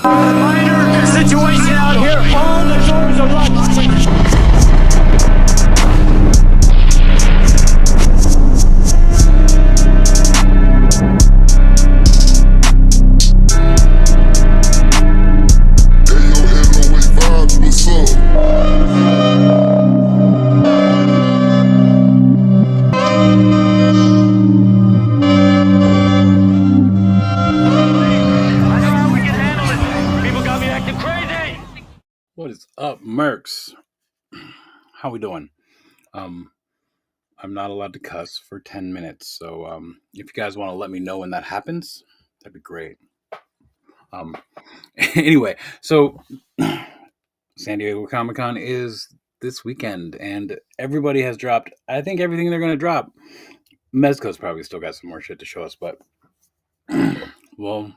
Minor situation out here. All the doors are locked. What is up, Mercs? How we doing? I'm not allowed to cuss for 10 minutes, so if you guys want to let me know when that happens, that'd be great. Anyway, so San Diego Comic-Con is this weekend, and everybody has dropped, I think, everything they're going to drop. Mezco's probably still got some more shit to show us, but we'll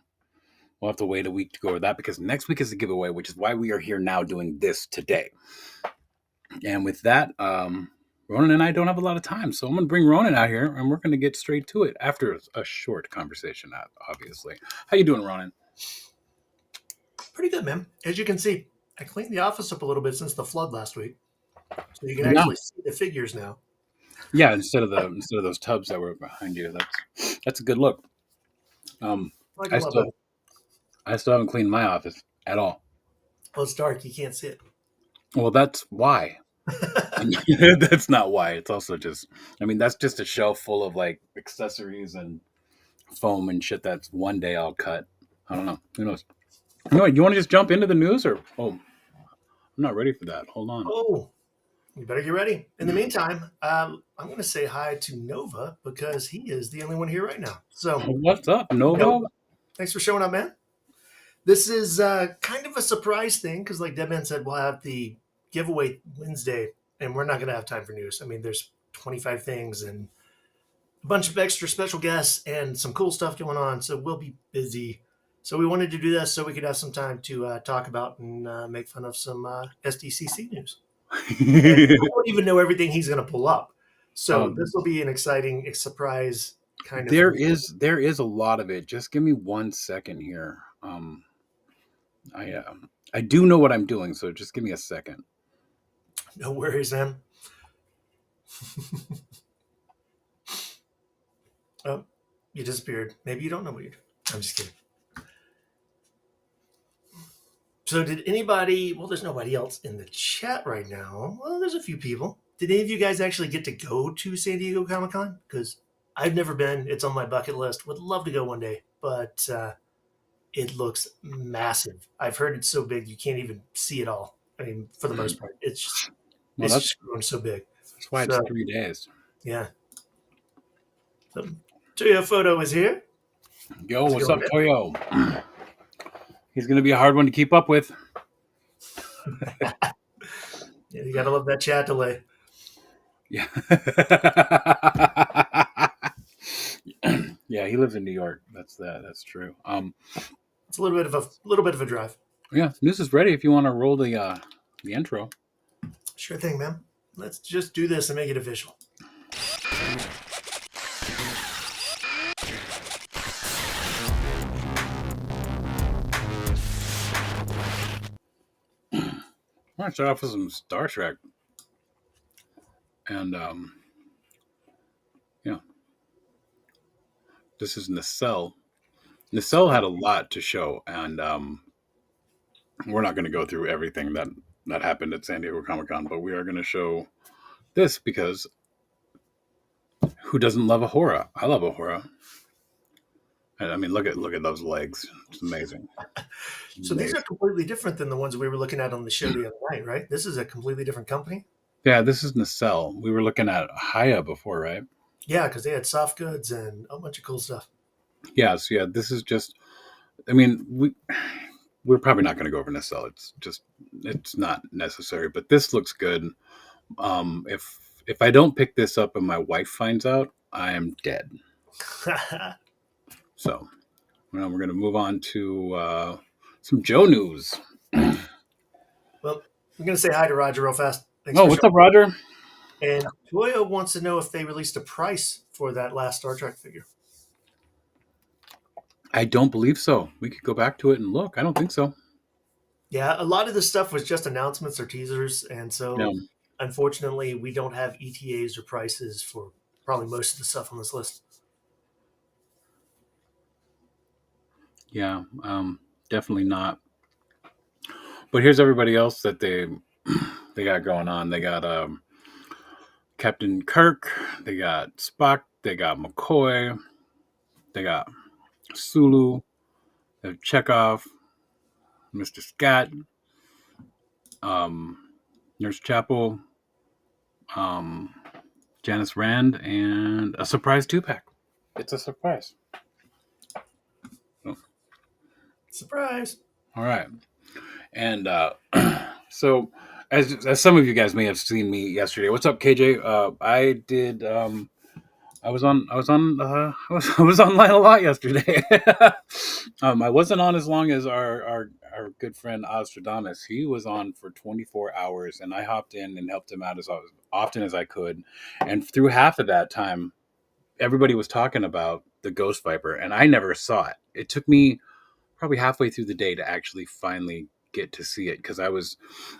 have to wait a week to go over that, because next week is a giveaway, which is why we are here now doing this today. And with that, Ronan and I don't have a lot of time, so I'm going to bring Ronan out here, and we're going to get straight to it after a short conversation, obviously. How you doing, Ronan? Pretty good, man. As you can see, I cleaned the office up a little bit since the flood last week, so you can actually see the figures now. Yeah, instead of those tubs that were behind you, that's a good look. I still haven't cleaned my office at all. Well, it's dark; you can't see it. Well, that's why. That's not why. It's also just, that's just a shelf full of like accessories and foam and shit that's one day I'll cut. I don't know. Who knows? You want to just jump into the news, or I'm not ready for that. Hold on. Oh, you better get ready. In the meantime, I'm going to say hi to Nova, because he is the only one here right now. So what's up, Nova? Thanks for showing up, man. This is kind of a surprise thing, because like Deadman said, we'll have the giveaway Wednesday, and we're not going to have time for news. There's 25 things and a bunch of extra special guests and some cool stuff going on, so we'll be busy. So we wanted to do this so we could have some time to talk about and make fun of some SDCC news. I don't even know everything he's going to pull up, so this will be an exciting surprise kind of. There is a lot of it. Just give me 1 second here. I do know what I'm doing, so just give me a second. No worries, man. Oh, you disappeared. Maybe you don't know what you're doing. I'm just kidding. So did anybody, well, there's nobody else in the chat right now. Well, there's a few people. Did any of you guys actually get to go to San Diego Comic-Con? Because I've never been. It's on my bucket list. Would love to go one day, but it looks massive. I've heard it's so big you can't even see it all. For the most part, it's just growing so big. That's why it's 3 days. Yeah. So, Toyo Photo is here. Yo, what's up, Toyo? He's going to be a hard one to keep up with. Yeah, you got to love that chat delay. Yeah. Yeah, he lives in New York. That's true. It's a little bit of a drive. Yeah, news is ready if you want to roll the intro. Sure thing, man. Let's just do this and make it official. I want to start off with some Star Trek. And, this is Nacelle. Nacelle had a lot to show, and we're not going to go through everything that happened at San Diego Comic-Con, but we are going to show this because who doesn't love a horror? I love a horror. Look at those legs. It's amazing. So these are completely different than the ones we were looking at on the show the other night, right? This is a completely different company. Yeah, this is Nacelle. We were looking at Haya before, right? Yeah, because they had soft goods and a bunch of cool stuff. Yeah, so yeah, this is just, we're probably not going to go over Nacelle. It's not necessary, but this looks good. If I don't pick this up and my wife finds out, I am dead. So, we're going to move on to some Joe news. Well, I'm going to say hi to Roger real fast. What's up, Roger? And Toyo wants to know if they released a price for that last Star Trek figure. I don't believe so. We could go back to it and look. I don't think so. Yeah, a lot of this stuff was just announcements or teasers, and No. so unfortunately, we don't have ETAs or prices for probably most of the stuff on this list. Yeah. Definitely not. But here's everybody else that they got going on. They got Captain Kirk. They got Spock. They got McCoy. They got Sulu. They have Chekhov. Mr. Scott. Um, Nurse Chapel. Um, Janice Rand, and a surprise 2-pack. It's a surprise. Oh, Surprise! all right. And so, as some of you guys may have seen me yesterday, what's up, KJ? I did. I was online a lot yesterday. I wasn't on as long as our good friend Ostradamus. He was on for 24 hours, and I hopped in and helped him out as often as I could. And through half of that time, everybody was talking about the Ghost Viper, and I never saw it. It took me probably halfway through the day to actually finally get to see it because I was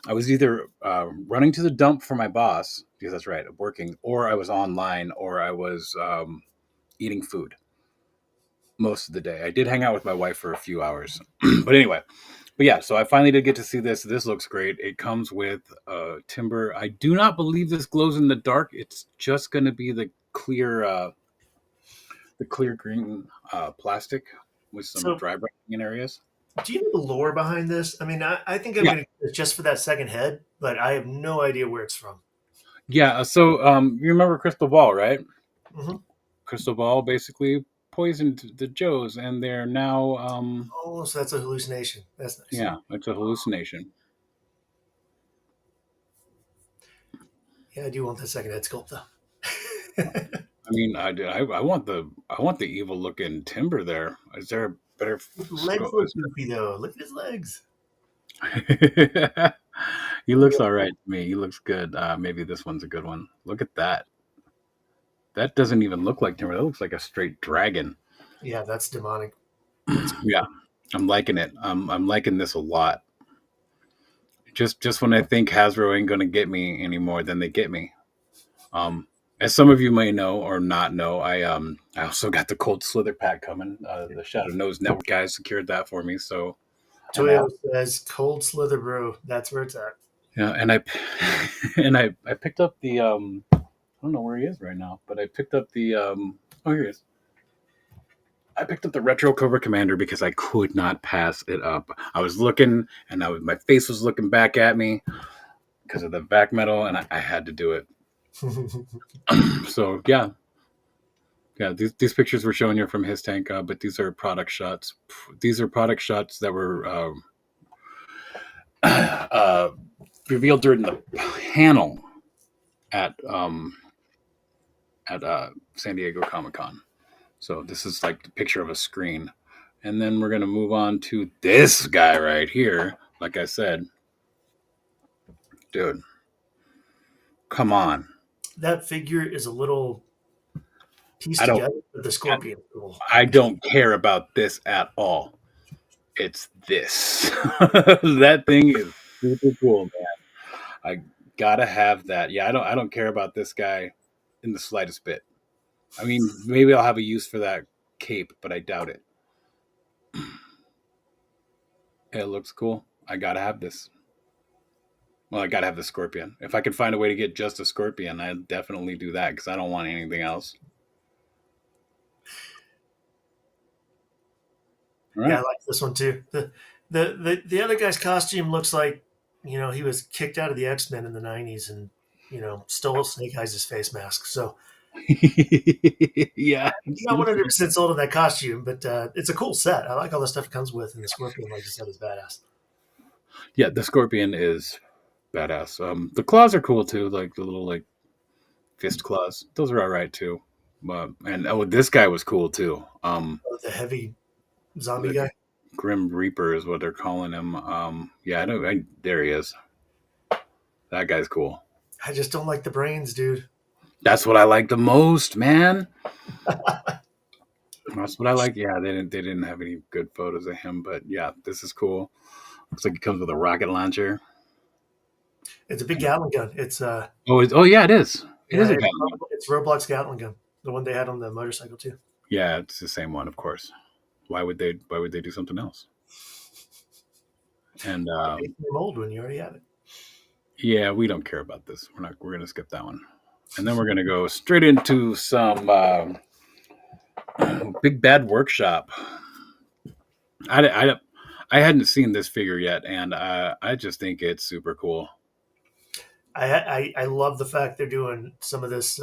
either running to the dump for my boss because that's right, I'm working, or I was online, or I was eating food most of the day. I did hang out with my wife for a few hours, but anyway. But yeah, so I finally did get to see this. This looks great. It comes with timber. I do not believe this glows in the dark. It's just going to be the clear green plastic with some So, dry brushing in areas. do you know the lore behind this? I mean, I think I'm Yeah, going to get it just for that second head, but I have no idea where it's from. yeah. So you remember Crystal Ball, right? Hmm. Crystal Ball basically poisoned the Joes, and they're now Oh, so that's a hallucination. That's nice. yeah, it's a hallucination. Yeah, I do want that second head sculpt though. I mean, I want the evil looking timber there. Is there a better His legs scope? look goofy though. Look at his legs. He looks Yeah, all right to me. He looks good. Maybe this one's a good one. Look at that. That doesn't even look like timber. That looks like a straight dragon. yeah, that's demonic. That's Yeah, I'm liking it. I'm liking this a lot. Just when I think Hasbro ain't gonna get me anymore, then they get me. Um, as some of you may know or not know, I also got the Cold Slither pack coming. The Shadow Nose Network guys secured that for me. So and Toyo says cold slither brew. That's where it's at. yeah, and I and I picked up the I don't know where he is right now, but I picked up the oh, here he is. I picked up the Retro Cobra Commander because I could not pass it up. I was looking, and my face was looking back at me because of the back metal, and I had to do it. So yeah, these pictures we're showing you from his tank, but these are product shots. These are product shots that were uh, revealed during the panel at San Diego Comic Con. So this is like the picture of a screen, and then we're gonna move on to this guy right here. Like I said, dude, come on. That figure is a little pieced I don't together, but the scorpion is cool. I don't care about this at all. It's this. That thing is super cool, man. I gotta have that. Yeah, I don't care about this guy in the slightest bit. I mean, maybe I'll have a use for that cape, but I doubt it. It looks cool. I gotta have this. Well, I gotta have the scorpion. If I could find a way to get just a scorpion, I'd definitely do that because I don't want anything else. All Yeah, I right. like this one too. The other guy's costume looks like he was kicked out of the X-Men in the '90s and stole Snake Eyes' face mask. So Yeah. I'm not 100% sold on that costume, but it's a cool set. I like all the stuff it comes with, and the scorpion, like you said, is badass. Yeah, the scorpion is badass. The claws are cool too, like the little like fist claws. Those are all right too. And oh, this guy was cool too. Oh, the heavy zombie The guy. Grim Reaper is what they're calling him. Yeah, I know. There he is. That guy's cool. I just don't like the brains, dude. That's what I like the most, man. That's what I like. Yeah, they didn't have any good photos of him, but yeah, this is cool. Looks like it comes with a rocket launcher. It's a big Gatling gun. It's Oh yeah, it is. It yeah, is a Gatling. it's Roblox Gatling gun, the one they had on the motorcycle too. Yeah, it's the same one, of course. Why would they do something else? And Make them old when you already have it. yeah, we don't care about this. We're gonna skip that one. And then we're gonna go straight into some Big Bad Workshop. I hadn't seen this figure yet, and I just think it's super cool. I love the fact they're doing some of this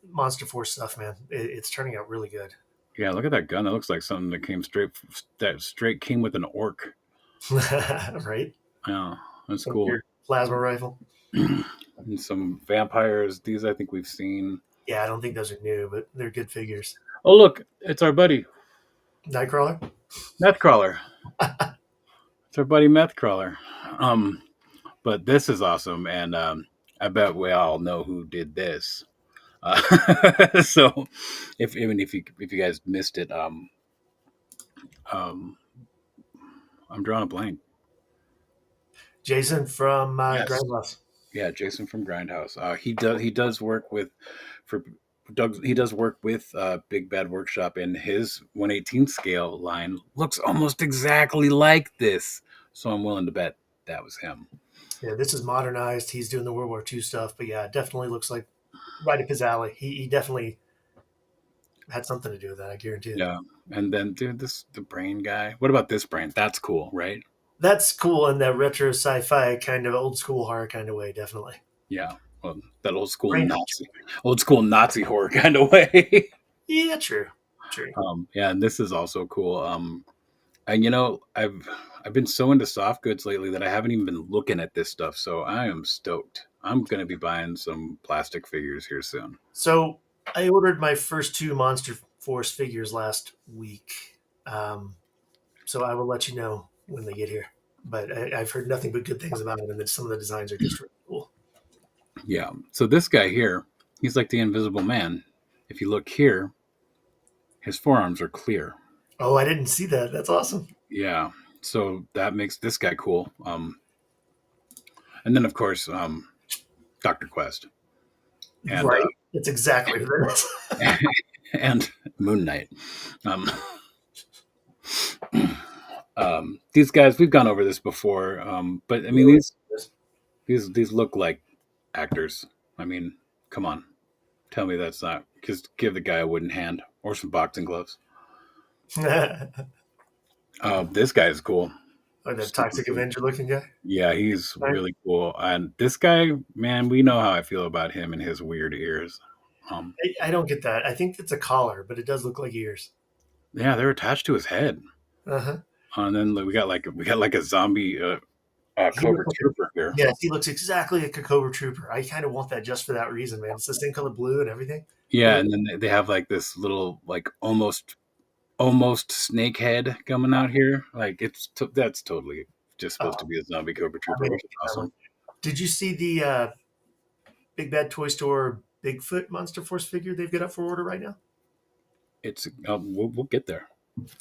Monster Force stuff, man. It's turning out really good. Yeah, look at that gun. That looks like something that straight came with an orc. Right? Yeah, that's Some cool. weird plasma rifle. And some vampires. These I think we've seen. Yeah, I don't think those are new, but they're good figures. Oh look, it's our buddy Nightcrawler. Methcrawler. It's our buddy Methcrawler. But this is awesome, and I bet we all know who did this. So, if you guys missed it, um, I'm drawing a blank. Jason from Yes, Grindhouse. yeah, Jason from Grindhouse. He does work with for Doug. He does work with Big Bad Workshop, and his 1/18 scale line looks almost exactly like this. So I'm willing to bet that was him. Yeah, this is modernized. He's doing the World War II stuff, but yeah, it definitely looks like right up his alley. He definitely had something to do with that. I guarantee it. Yeah, and then dude, the brain guy. What about this brain? That's cool, right? That's cool in that retro sci-fi kind of old school horror kind of way, definitely. Yeah, well, that Brain. old school Nazi horror kind of way. Yeah, true. True. Yeah, and this is also cool. And I've been so into soft goods lately that I haven't even been looking at this stuff. So I am stoked. I'm gonna be buying some plastic figures here soon. So I ordered my first two Monster Force figures last week. So I will let you know when they get here. But I've heard nothing but good things about them, and that some of the designs are just really cool. Yeah. So this guy here, he's like the Invisible Man. If you look here, his forearms are clear. Oh, I didn't see that. That's awesome. Yeah. So that makes this guy cool. And then of course, Dr. Quest and Right. That's exactly what it is. and Moon Knight. Um, these guys, we've gone over this before, but I mean these look like actors. I mean, come on, tell me that's not. Just give the guy a wooden hand or some boxing gloves. This guy is cool. Or that Toxic Avenger looking guy. Yeah, he's Right. really cool. And this guy, man, we know how I feel about him and his weird ears. Um, I don't get that. I think it's a collar, but it does look like ears. yeah, they're attached to his head. Uh-huh. And then we got like a zombie Cobra Trooper here. Yes, he looks exactly like a Cobra Trooper. I kind of want that just for that reason, man. It's the same color blue and everything. Yeah, and then they have like this little like almost snake head coming out here. Like that's totally just supposed to be a zombie Cobra Trooper, mean, which is awesome. Did you see the Big Bad Toy Store Bigfoot Monster Force figure they've got up for order right now? It's we'll get there.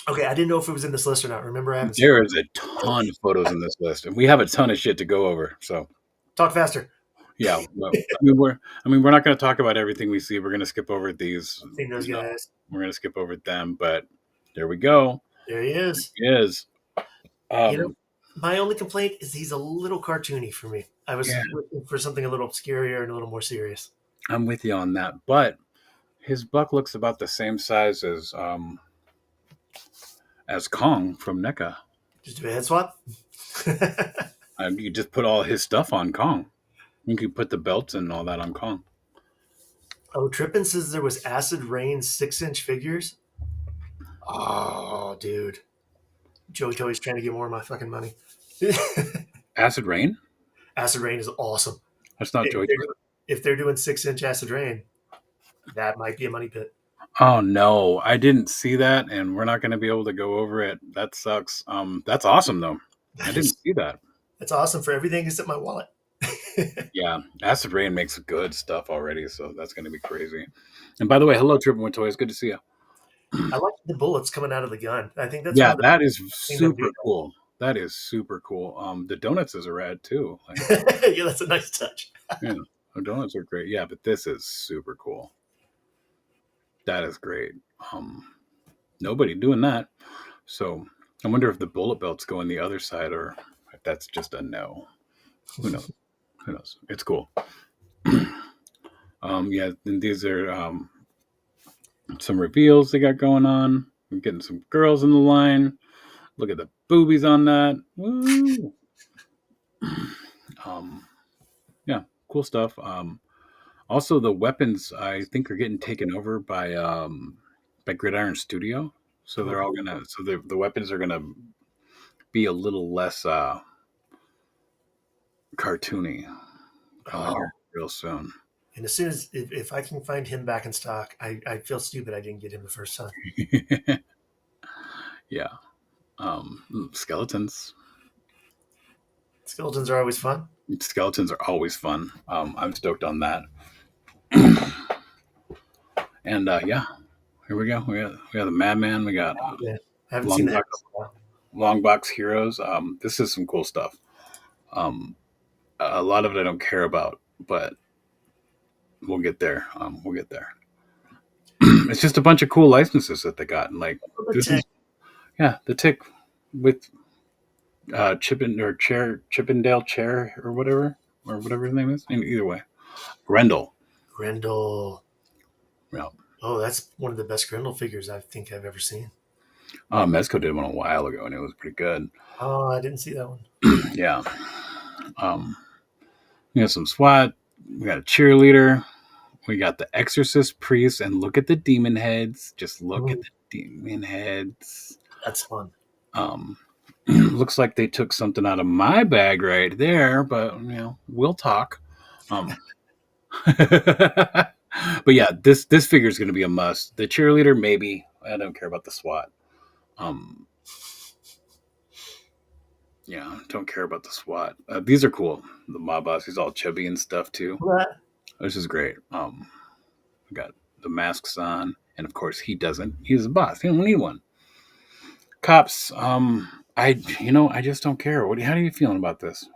Okay, I didn't know if it was in this list or not. Remember, I haven't seen There is a ton of photos in this list, and we have a ton of shit to go over. So Talk faster. yeah, well, we're not going to talk about everything we see. We're going to skip over these. I've seen those guys. We're going to skip over them, but there we go. There he is. He is. My only complaint is he's a little cartoony for me. I was Yeah. looking for something a little scarier and a little more serious. I'm with you on that, but his buck looks about the same size as Kong from NECA. Just do a head swap. You just put all his stuff on Kong. You can put the belts and all that on Kong. Oh, Trippin says there was Acid Rain 6-inch figures. Oh, dude. Joey Toy's trying to get more of my fucking money. Acid Rain? Acid Rain is awesome. That's not Joey. If they're doing 6-inch Acid Rain, that might be a money pit. Oh no, I didn't see that, and we're not going to be able to go over it. That sucks. That's awesome though. I didn't see that. That's awesome for everything except my wallet. Yeah, Acid Rain makes good stuff already, so that's going to be crazy. And by the way, hello, Triple One Toys. Good to see you. I like the bullets coming out of the gun. I think that's one Yeah, of the that is things I'm doing. super cool. That is super cool. The donuts is a rad too. Like, Yeah, that's a nice touch. yeah, the donuts are great. Yeah, but this is super cool. That is great. Um, Nobody doing that. So I wonder if the bullet belts go on the other side or if that's just a no. Who knows? Who knows? It's cool. Yeah, and these are some reveals they got going on. I'm getting some girls in the line. Look at the boobies on that. Woo! Um, yeah, cool stuff. Also, the weapons I think are getting taken over by Gridiron Studio. So they're all gonna. So the weapons are gonna be a little less cartoony coming Oh, here real soon. and as soon as if I can find him back in stock, I feel stupid I didn't get him the first time. Yeah. Skeletons. Skeletons are always fun. Skeletons are always fun. I'm stoked on that. And yeah, here we go. We got the Madman. We got Yeah, I haven't seen long that in box a while. long box heroes. This is some cool stuff. Um, a lot of it I don't care about, but we'll get there. We'll get there. It's just a bunch of cool licenses that they got, and like The this is tech, yeah, the tick with Chippendale chair or whatever his name is. And either way, Grendel. Grendel. Yeah, Oh, that's one of the best Grendel figures I think I've ever seen. Mezco did one a while ago, and it was pretty good. Oh, I didn't see that one. Yeah. Um, we got some SWAT. We got a cheerleader. We got the exorcist priest, and look at the demon heads. Just look at Ooh, the demon heads. that's fun. Um, looks like they took something out of my bag right there, but we'll talk. Um, but yeah, this figure is going to be a must. The cheerleader, maybe. I don't care about the SWAT. Um, yeah, don't care about the SWAT. These are cool. The mob boss, he's all chubby and stuff too. What? This is great. We got the masks on, and of course he doesn't. He's the boss. He don't need one. Cops. I just don't care. How are you feeling about this?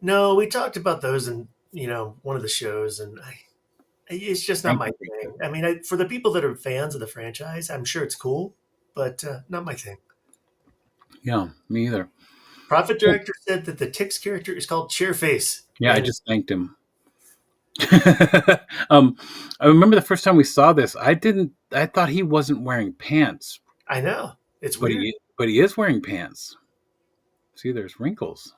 No, we talked about those in one of the shows, and it's just not Thank my you. thing. I mean, for the people that are fans of the franchise, I'm sure it's cool, but not my thing. Yeah, me either. Profit Director said that the Tix character is called Chairface, Yeah, I and just thanked him. um, I remember the first time we saw this. I thought he wasn't wearing pants, I know it's but weird. he is wearing pants. See, there's wrinkles.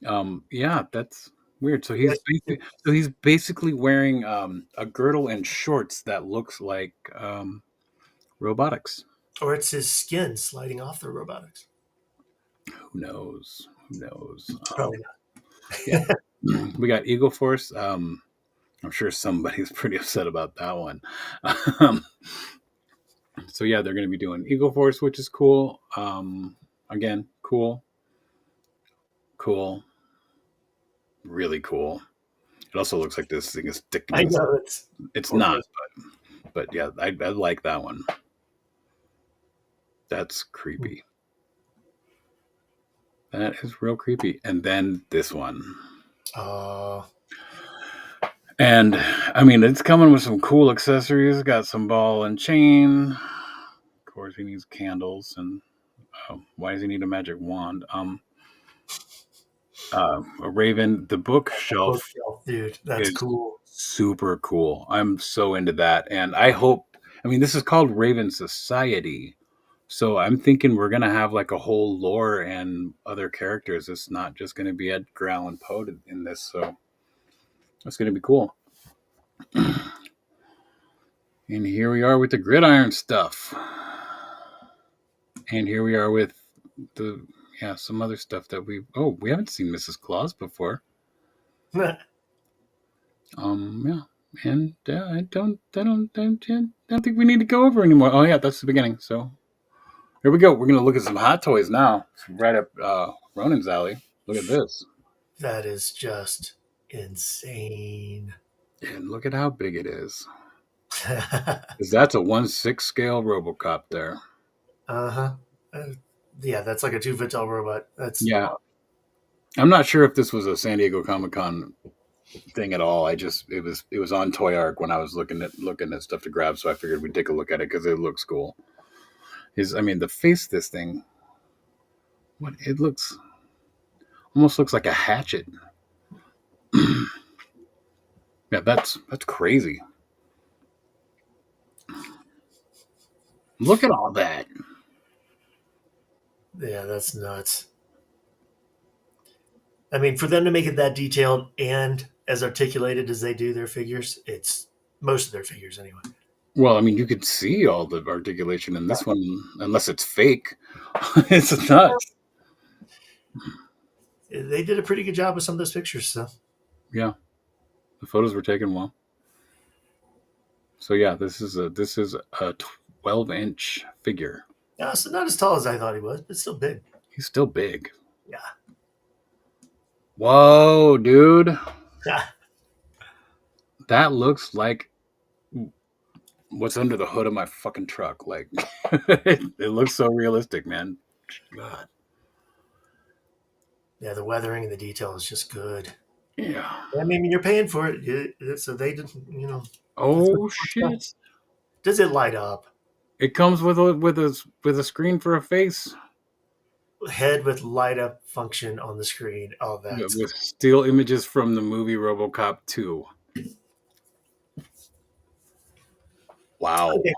Yeah, that's weird. So he's basically wearing a girdle and shorts that looks like robotics. Or it's his skin sliding off the robotics. Who knows? Who knows? Probably Yeah, not. we got Eagle Force. I'm sure somebody's pretty upset about that one. Um, so yeah, they're going to be doing Eagle Force, which is cool. Again, cool, cool, really cool. It also looks like this thing is sticking. I know it's It's poor not, thing. but yeah, I like that one. That's creepy. That is real creepy. And then this one. Uh, And I mean, it's coming with some cool accessories. Got some ball and chain. Of course, he needs candles. And why does he need a magic wand? A raven. The bookshelf bookshelf, dude, that's is cool. super cool. I'm so into that, and I hope. I mean, this is called Raven Society, so I'm thinking we're gonna have like a whole lore and other characters. It's not just gonna be Edgar Allan Poe in this, so that's gonna be cool. And here we are with the gridiron stuff. And here we are with the some other stuff that we haven't seen Mrs. Claus before. Yeah. And I don't think we need to go over anymore. Oh yeah, that's the beginning. So here we go. We're gonna look at some hot toys now. It's right up Ronan's alley. Look at this. That is just insane. And look at how big it is. Because that's a 1/6 scale RoboCop there. Uh-huh. Yeah, that's like a 2 foot tall robot. That's Yeah. I'm not sure if this was a San Diego Comic Con thing at all. It was on ToyArc when I was looking at stuff to grab, so I figured we'd take a look at it because it looks cool. The face of this thing, what it looks almost looks like a hatchet. Yeah, that's crazy. Look at all that. yeah, that's nuts. I mean, for them to make it that detailed and as articulated as they do their figures, it's most of their figures anyway. Well, you could see all the articulation in this one, unless it's fake. It's nuts. They did a pretty good job with some of those pictures. So Yeah, the photos were taken well. So yeah, this is a 12-inch figure. yeah, so not as tall as I thought he was, but still big. He's still big. Yeah. Whoa, dude. Yeah. That looks like what's under the hood of my fucking truck. Like, it looks so realistic, man. God. Yeah, the weathering and the detail is just good. Yeah. I mean, you're paying for it, so they didn't, Oh shit! Does it light up? It comes with a screen for a face. Head with light up function on the screen. Oh, that's With still images from the movie RoboCop 2. Wow. okay.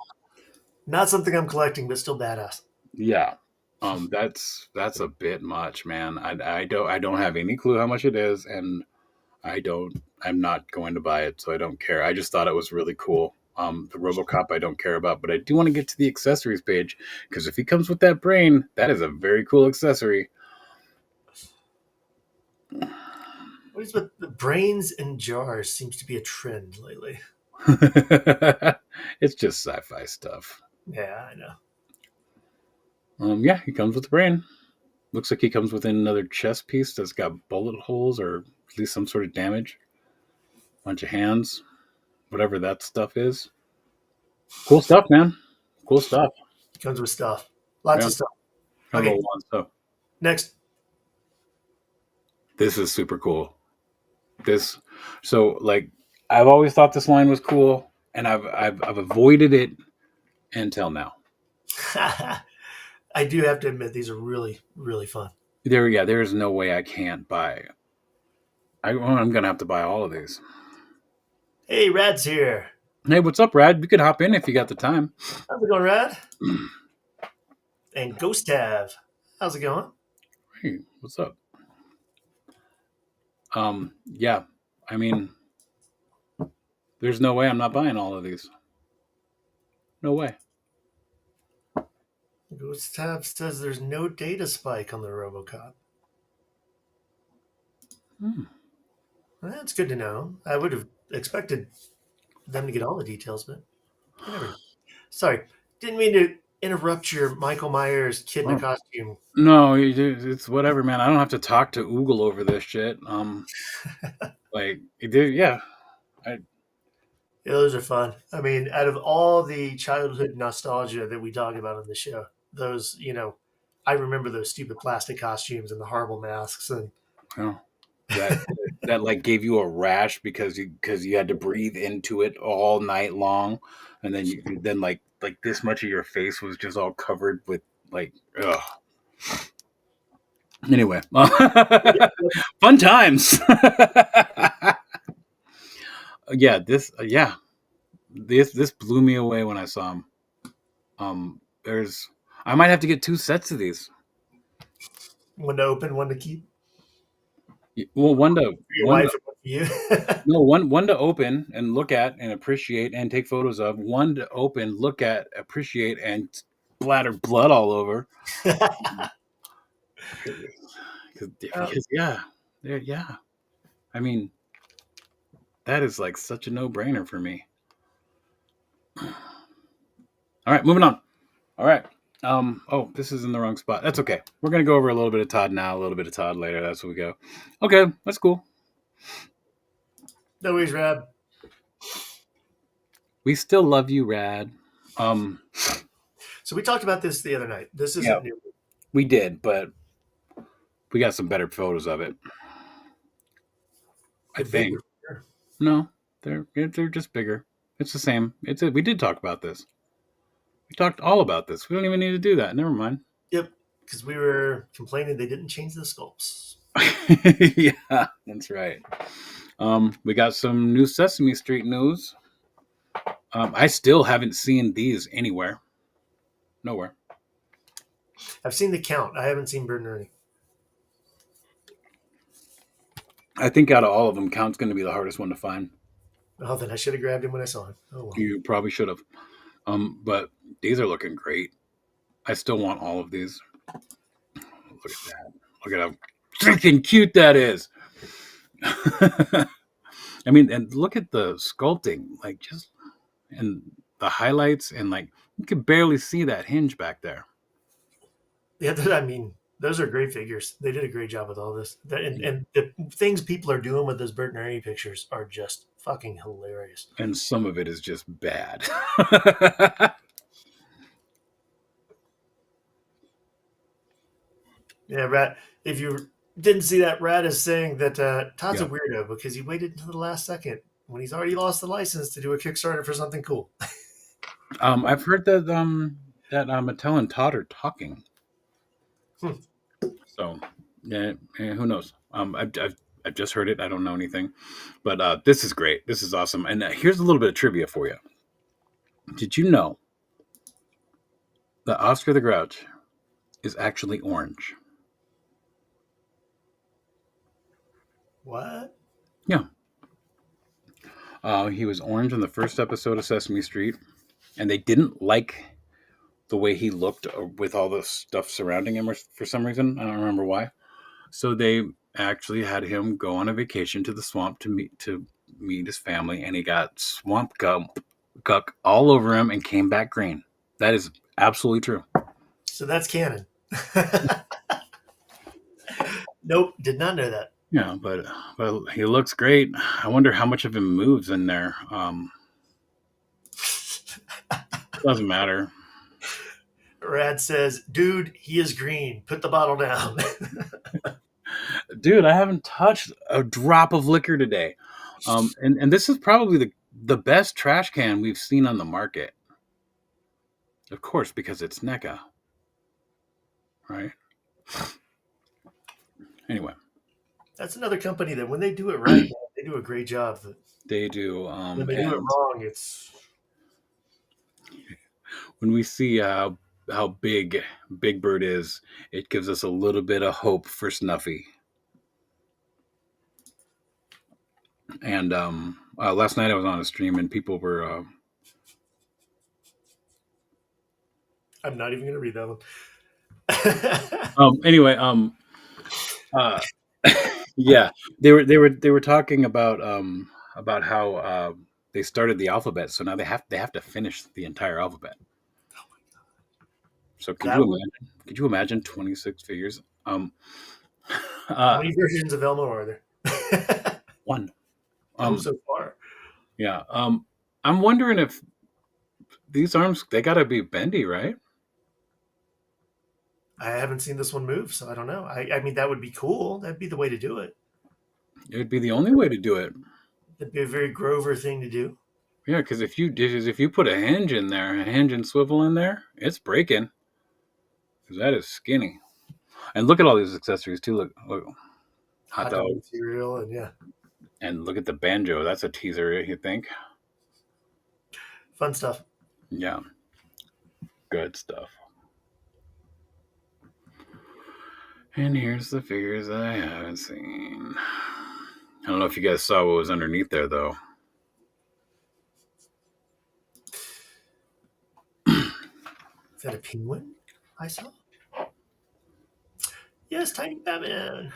Not something I'm collecting, but still badass. Yeah. That's a bit much, man. I don't have any clue how much it is, and I'm not going to buy it, so I don't care. I just thought it was really cool. The RoboCop I don't care about, but I do want to get to the accessories page, because if he comes with that brain, that is a very cool accessory. What is with the brains in jars seems to be a trend lately. It's just sci-fi stuff. Yeah, I know. Yeah, he comes with the brain. Looks like he comes with another chest piece that's got bullet holes or at least some sort of damage. Bunch of hands, whatever that stuff is. Cool stuff, man. Cool stuff. Comes with stuff. Lots of stuff. Kind Okay. of a lot of stuff. Next. This is super cool. I've always thought this line was cool, and I've avoided it until now. I do have to admit these are really, really fun. There's no way I can't buy. I'm gonna have to buy all of these. Hey, Rad's here. Hey, what's up, Rad? You could hop in if you got the time. How's it going, Rad? And Ghost Tav. How's it going? Hey, what's up? Yeah. There's no way I'm not buying all of these. No way. Ghost Tab says there's no data spike on the RoboCop. That's good to know. I would have expected them to get all the details, but I never. Sorry, didn't mean to interrupt your Michael Myers kid in a costume. No, it's whatever, man. I don't have to talk to Oogle over this shit. Yeah. Yeah, those are fun. I mean, out of all the childhood nostalgia that we talk about on the show, those, I remember those stupid plastic costumes and the horrible masks and that like gave you a rash because you had to breathe into it all night long, and then like this much of your face was just all covered with like ugh. Anyway, fun times. This blew me away when I saw him. I might have to get 2 sets of these. one to open, one to keep. Well, one to open and look at and appreciate and take photos of. One to open, look at, appreciate, and splatter blood all over. Because yeah. I mean, that is like such a no-brainer for me. All right, moving on. All right. This is in the wrong spot. That's okay. We're going to go over a little bit of Todd now, a little bit of Todd later. That's what we go. Okay, that's cool. No worries, Rab. We still love you, Rad. Um, So we talked about this the other night. This yeah, isn't new. we did, but we got some better photos of it. I They're think. bigger. Sure. No, they're just bigger. It's the same. We did talk about this. We talked all about this. We don't even need to do that. Never mind. Yep. Because we were complaining they didn't change the sculpts. Yeah, that's right. We got some new Sesame Street news. I still haven't seen these anywhere. Nowhere. I've seen the count. I haven't seen Bert and Ernie. I think out of all of them, Count's going to be the hardest one to find. Oh, then I should have grabbed him when I saw him. Oh well. You probably should have. But these are looking great. I still want all of these. Look at that. Look at how freaking cute that is. I mean, and look at the sculpting, like just and the highlights, and like you can barely see that hinge back there. Yeah, I mean, those are great figures. They did a great job with all this. And the things people are doing with those Bert and Ernie pictures are just fucking hilarious. And some of it is just bad. Yeah, Rat. If you didn't see that, Rat is saying that Todd's Yeah. a weirdo because he waited until the last second when he's already lost the license to do a Kickstarter for something cool. I've heard that Mattel and Todd are talking. Hmm. So yeah, who knows? I've just heard it. I don't know anything, but this is great. This is awesome. And here's a little bit of trivia for you. Did you know that Oscar the Grouch is actually orange? What? Yeah. He was orange in the first episode of Sesame Street, and they didn't like the way he looked with all the stuff surrounding him for some reason. I don't remember why. So they actually had him go on a vacation to the swamp to meet his family, and he got swamp guck all over him and came back green. That is absolutely true. So that's canon. Nope, did not know that. Yeah, but he looks great. I wonder how much of him moves in there. Doesn't matter. Rad says, dude, he is green. Put the bottle down. Dude, I haven't touched a drop of liquor today. And this is probably the best trash can we've seen on the market. Of course, because it's NECA. Right? Anyway. That's another company that when they do it right, they do a great job. They do. When they do it wrong, it's... When we see how big Big Bird is, it gives us a little bit of hope for Snuffy. And last night I was on a stream and people were... I'm not even going to read that one. Anyway, yeah, they were talking about how they started the alphabet, so now they have to finish the entire alphabet. Oh my god! So could you imagine 26 figures? How many versions of Elmo are there? One. So far. Yeah. I'm wondering if these arms, they got to be bendy, right? I haven't seen this one move, so I don't know. I mean, that would be cool. That'd be the way to do it. It would be the only way to do it. It'd be a very Grover thing to do. Yeah, because if you put a hinge in there, a hinge and swivel in there, it's breaking. Because that is skinny. And look at all these accessories too. Look, hot dog material, and yeah. And look at the banjo. That's a teaser, you think? Fun stuff. Yeah. Good stuff. And here's the figures that I haven't seen. I don't know if you guys saw what was underneath there, though. Is that a penguin I saw? Yes, Tiny Batman.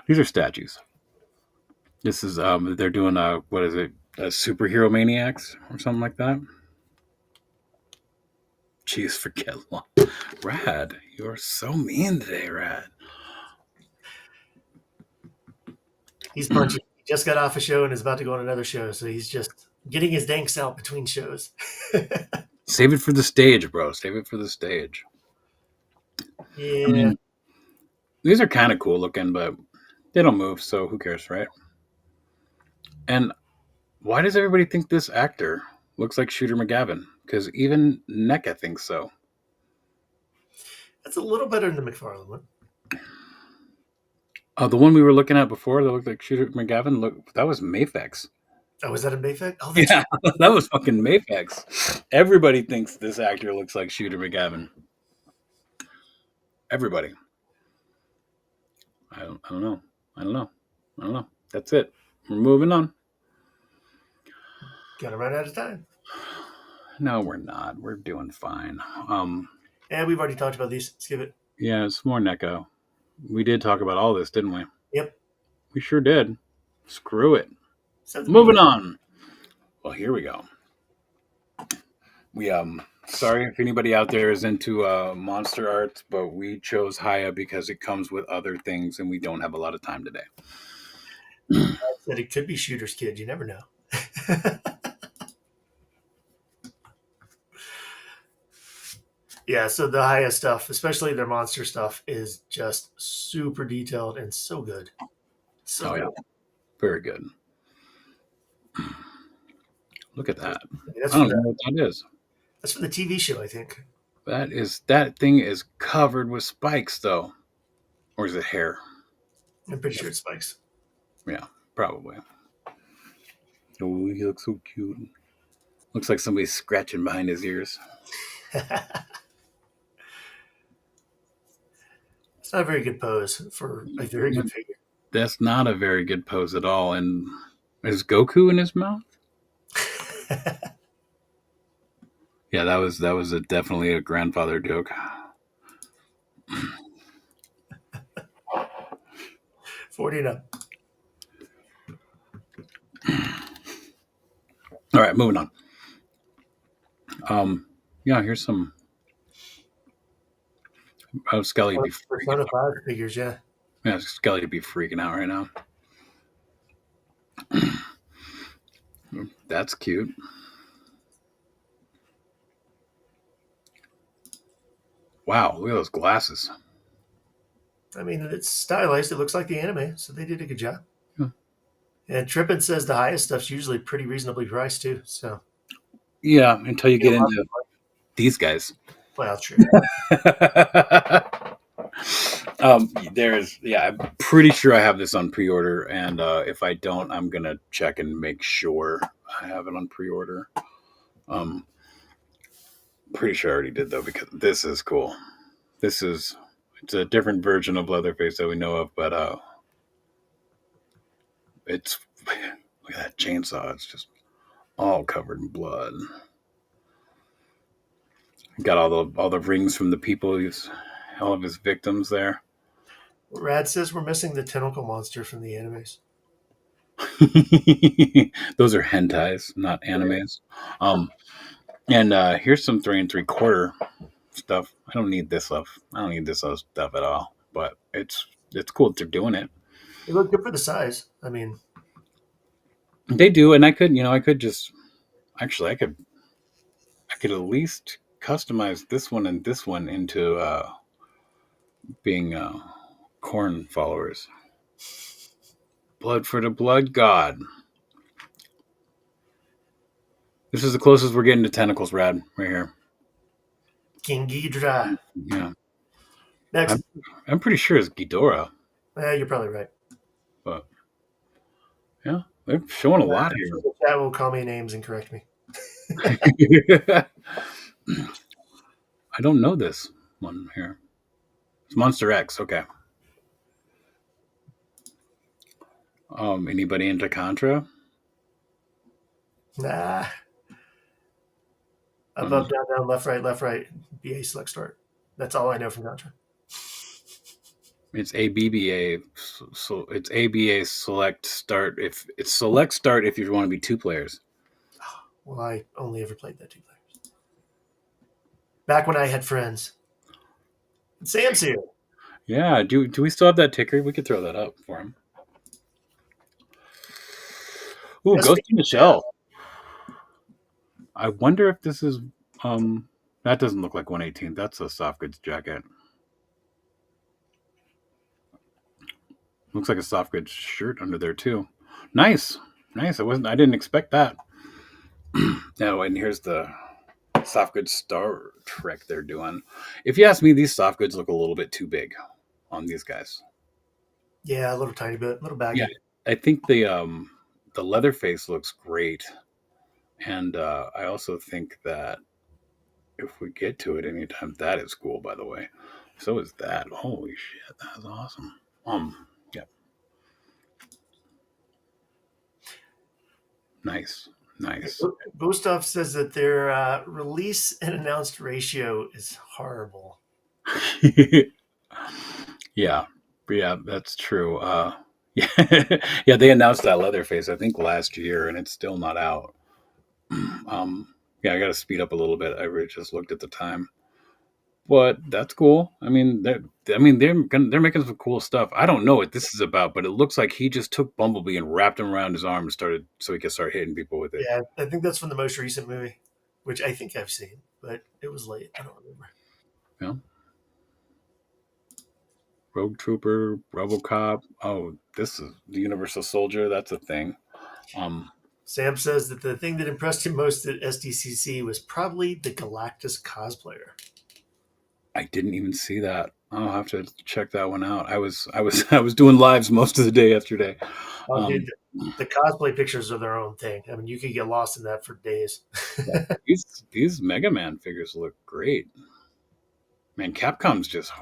These are statues. This is they're doing what is it? Superhero Maniacs or something like that. Jeez, forget long. Rad, you're so mean today, Rad. He's punchy. He just got off a show and is about to go on another show, so he's just getting his danks out between shows. Save it for the stage, bro. Save it for the stage. Yeah. I mean, these are kind of cool looking, but they don't move, so who cares, right? And why does everybody think this actor looks like Shooter McGavin? Because even NECA thinks so. That's a little better than the McFarlane one. The one we were looking at before that looked like Shooter McGavin, look, that was Mafex. Oh, is that a Mayfag? Oh, that's Yeah, that was fucking Mafex. Everybody thinks this actor looks like Shooter McGavin. Everybody. I don't know. I don't know. That's it. We're moving on. Gotta run out of time. No, we're not. We're doing fine. And we've already talked about these. Skip it. Yeah, it's more NECA. We did talk about all this, didn't we? Yep. We sure did. Screw it. Sounds Moving on. Well, here we go. We sorry if anybody out there is into monster art, but we chose Haya because it comes with other things and we don't have a lot of time today. I said it could be Shooter's kid. You never know. Yeah, so the Haya stuff, especially their monster stuff, is just super detailed and so good. So yeah. Very good. Look at that. That's I don't know what that is. That's for the TV show, I think. That thing is covered with spikes, though. Or is it hair? I'm pretty sure it's spikes. Yeah, probably. Oh, he looks so cute. Looks like somebody's scratching behind his ears. It's not a very good pose for a very good figure. That's not a very good pose at all. And is Goku in his mouth? Yeah, that was definitely a grandfather joke. 40 and up. All right, moving on. Yeah, here's some. Oh, Skelly be Persona 5 figures, yeah. Yeah, Skelly be freaking out right now. That's cute. Wow, look at those glasses. I mean, it's stylized. It looks like the anime, so they did a good job. Yeah. And Trippin says the highest stuff's usually pretty reasonably priced too. So yeah, until you get into these guys. Well, true. I'm pretty sure I have this on pre-order, and if I don't, I'm gonna check and make sure I have it on pre-order. Pretty sure I already did though, because this is cool. It's a different version of Leatherface that we know of, but it's look at that chainsaw. It's just all covered in blood. Got all the rings from the people. All of his victims there. Rad says we're missing the tentacle monster from the animes. Those are hentais, not animes. And here's some 3 3/4 stuff. I don't need this stuff. I don't need this stuff at all. But it's cool that they're doing it. They look good for the size. I mean, they do, and I could just actually I could at least customize this one and this one into being Corn followers. Blood for the blood god. This is the closest we're getting to tentacles, Rad, right here. King Ghidorah. Yeah. Next. I'm pretty sure it's Ghidorah. You're probably right. But yeah, they're showing a lot here. The chat will call me names and correct me. I don't know this one here. It's Monster X. Okay. Anybody into Contra? Nah. Above, down, down, left, right. BA select start. That's all I know from Contra. It's ABBA. So it's ABA select start. If it's select start, if you want to be 2 players. Well, I only ever played that 2 players. Back when I had friends. Sam's here. Yeah. Do we still have that ticker? We could throw that up for him. Ooh, Yes, Ghost in the Shell. I wonder if this is that doesn't look like 118. That's a soft goods jacket. Looks like a soft goods shirt under there too. Nice. Nice. I didn't expect that. Oh, and here's the soft goods Star Trek they're doing. If you ask me, these soft goods look a little bit too big on these guys. Yeah, a little tiny bit, a little Yeah, baggy. I think the leather face looks great, and I also think that if we get to it anytime, that is cool. By the way, so is that. Holy shit, that's awesome. Yeah, nice, nice. Gustav says that their release and announced ratio is horrible. Yeah, yeah, that's true. Yeah, yeah, they announced that Leatherface I think last year, and it's still not out. Yeah, I got to speed up a little bit. Just looked at the time, but that's cool. They're making some cool stuff. I don't know what this is about, but it looks like he just took Bumblebee and wrapped him around his arm and started so he could start hitting people with it. Yeah, I think that's from the most recent movie, which I think I've seen, but it was late. I don't remember. You know? Rogue Trooper, RoboCop. Oh, this is the Universal Soldier. That's a thing. Um, Sam says that the thing that impressed him most at SDCC was probably the Galactus cosplayer. I didn't even see that. I'll have to check that one out. I was doing lives most of the day yesterday. Oh, dude, Um, the cosplay pictures are their own thing. I mean, you could get lost in that for days. these Mega Man figures look great. Man, Capcom's just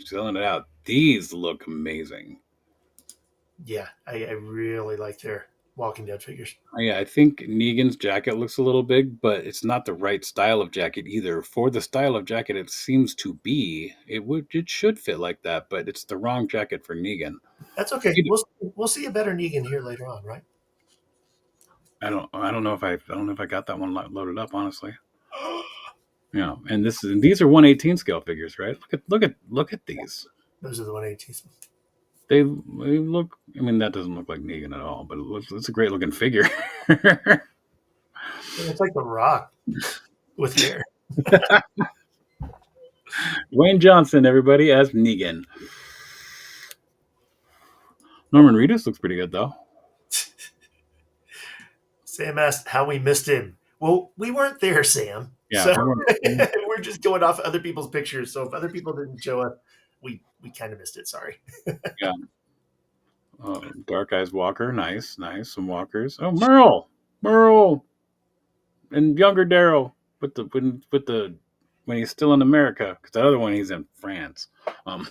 selling it out. These look amazing. Yeah, I really like their Walking Dead figures. Yeah, I think Negan's jacket looks a little big, but it's not the right style of jacket either. For the style of jacket it seems to be, it should fit like that, but it's the wrong jacket for Negan. That's okay. We'll see a better Negan here later on, right? I don't know if I got that one loaded up honestly. Yeah, and these are 118 scale figures, right? Look at these. Those are the 118s. They look. I mean, that doesn't look like Negan at all, but it's a great looking figure. It's like the Rock with hair. Dwayne Johnson, everybody, as Negan. Norman Reedus looks pretty good though. Sam asked how we missed him. Well, we weren't there, Sam. Yeah, So we're just going off other people's pictures. So if other people didn't show up, we kind of missed it. Sorry. yeah. Dark Eyes Walker, nice. Some walkers. Oh, Merle, and younger Daryl with the when he's still in America, because the other one he's in France. I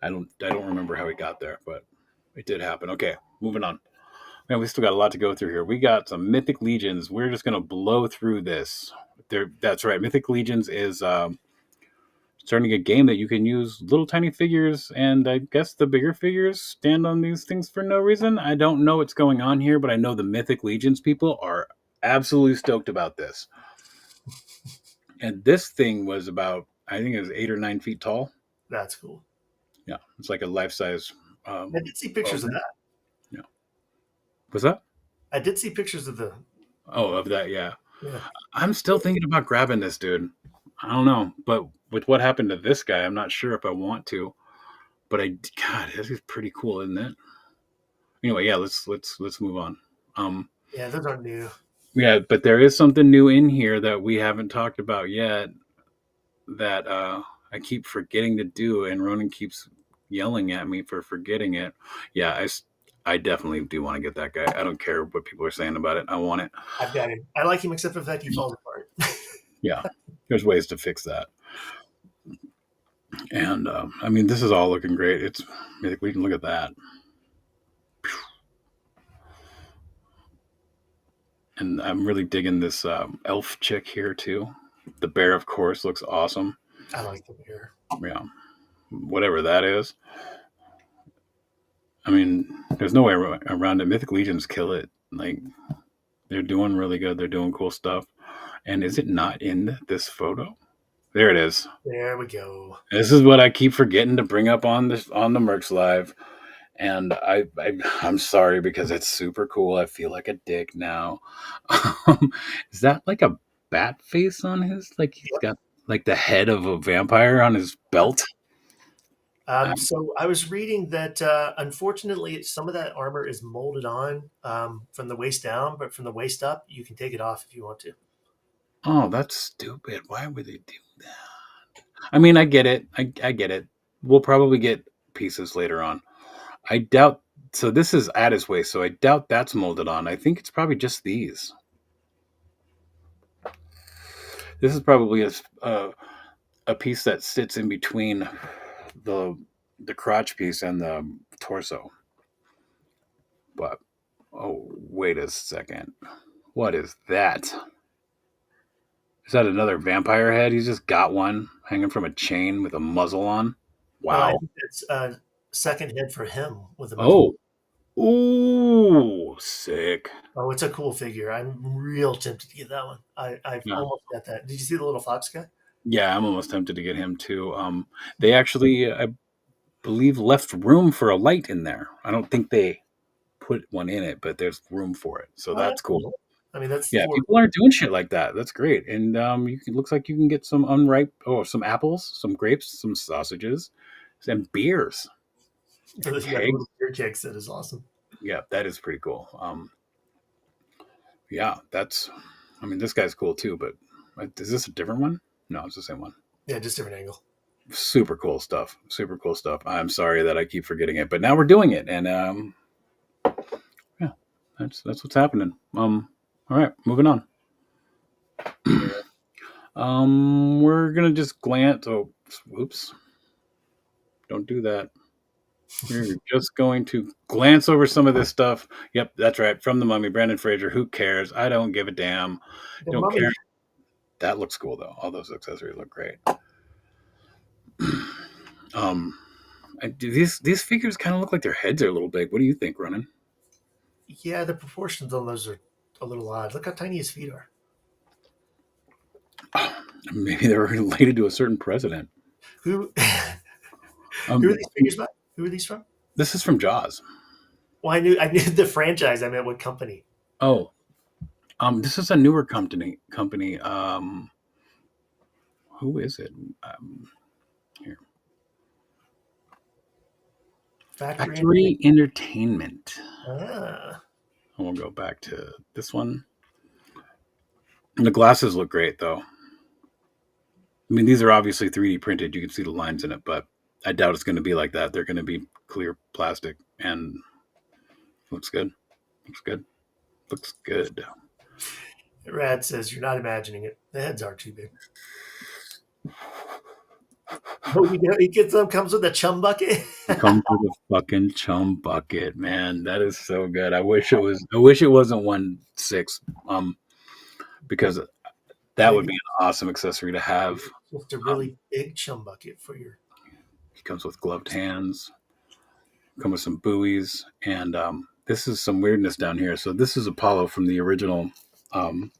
don't remember how he got there, but it did happen. Okay, moving on. Man, we still got a lot to go through here. We got some Mythic Legions. We're just gonna blow through this. That's right. Mythic Legions is starting a game that you can use little tiny figures, and I guess the bigger figures stand on these things for no reason. I don't know what's going on here, but I know the Mythic Legions people are absolutely stoked about this. And this thing was about, I think it was 8 or 9 feet tall. That's cool. Yeah, it's like a life size. I did see pictures of that. Yeah. What's that? I did see pictures of the. Oh, of that, yeah. Yeah. I'm still thinking about grabbing this dude. I don't know, but with what happened to this guy, I'm not sure if I want to. But God, this is pretty cool, isn't it? Anyway, yeah, let's move on. Yeah, those aren't new. Yeah, but there is something new in here that we haven't talked about yet that I keep forgetting to do, and Ronan keeps yelling at me for forgetting it. Yeah, I definitely do want to get that guy. I don't care what people are saying about it. I want it. I've got him. I like him except for the fact he falls apart. Yeah, there's ways to fix that. And I mean, this is all looking great. It's we can look at that. And I'm really digging this elf chick here too. The bear, of course, looks awesome. I like the bear. Yeah, whatever that is. I mean, there's no way around it. Mythic Legions kill it. Like, they're doing really good. They're doing cool stuff. And is it not in this photo? There it is. There we go. This is what I keep forgetting to bring up on the Mercs Live. And I'm sorry because it's super cool. I feel like a dick now. Is that like a bat face on his? Like he's got like the head of a vampire on his Yep. belt. Um, So I was reading that unfortunately some of that armor is molded on from the waist down, but from the waist up, you can take it off if you want to. oh, that's stupid. Why would they do that? I mean, I get it. I get it. We'll probably get pieces later on. I doubt. So this is at his waist, so I doubt that's molded on. I think it's probably just these. This is probably a piece that sits in between the the crotch piece and the torso. But oh, wait a second. What is that? Is that another vampire head? He's just got one hanging from a chain with a muzzle on. I Wow. think it's a second head for him with a muzzle. Oh, ooh, sick. Oh, it's a cool figure. I'm real tempted to get that one. I've Yeah, almost got that. Did you see the little fox guy? yeah. I'm almost tempted to get him too. They actually, I believe, left room for a light in there. I don't think they put one in it, but there's room for it, so Oh, that's that's cool. cool. I mean, that's Yeah, for people aren't doing shit like that. That's great. And looks like you can get some unripe, some apples, some grapes, some sausages, and beers, yeah, the kegs. little beer keg set is awesome. Yeah, that is pretty cool. Yeah, that's. I mean, this guy's cool too. But is this a different one? No, it's the same one. Yeah, just different angle. Super cool stuff. Super cool stuff. I'm sorry that I keep forgetting it, but now we're doing it, and yeah, that's what's happening. All right, moving on. We're gonna just glance. Oh, whoops! Don't do that. We're just going to glance over some of this stuff. Yep, that's right. From the Mummy, Brandon Fraser. Who cares? I don't give a damn. The Don't care. mummy. That looks cool though. All those accessories look great. um, these figures kind of look like their heads are a little big. What do you think, Ronan? Yeah, the proportions on those are a little odd. Look how tiny his feet are. Maybe they're related to a certain president. Who who Um, are these figures by? Who are these from? this is from Jaws. Well, I knew the franchise. I meant what company. Oh, this is a newer company. Who is it? Um, Here, Factory. Factory Entertainment. Ah, And we'll go back to this one. And the glasses look great, though. I mean, these are obviously 3D printed. You can see the lines in it, but I doubt it's going to be like that. They're going to be clear plastic, and looks good. Looks good. Looks good. Rad says you're not imagining it. The heads are too big. Oh, he gets them. Comes with a chum bucket. Comes with a fucking chum bucket, man. That is so good. I wish it was. I wish it wasn't 1/6. Because that would Maybe be an awesome accessory to have. just a Um, really big chum bucket for your. he comes with gloved hands. Come with some buoys, and this is some weirdness down here. So this is Apollo from the original um,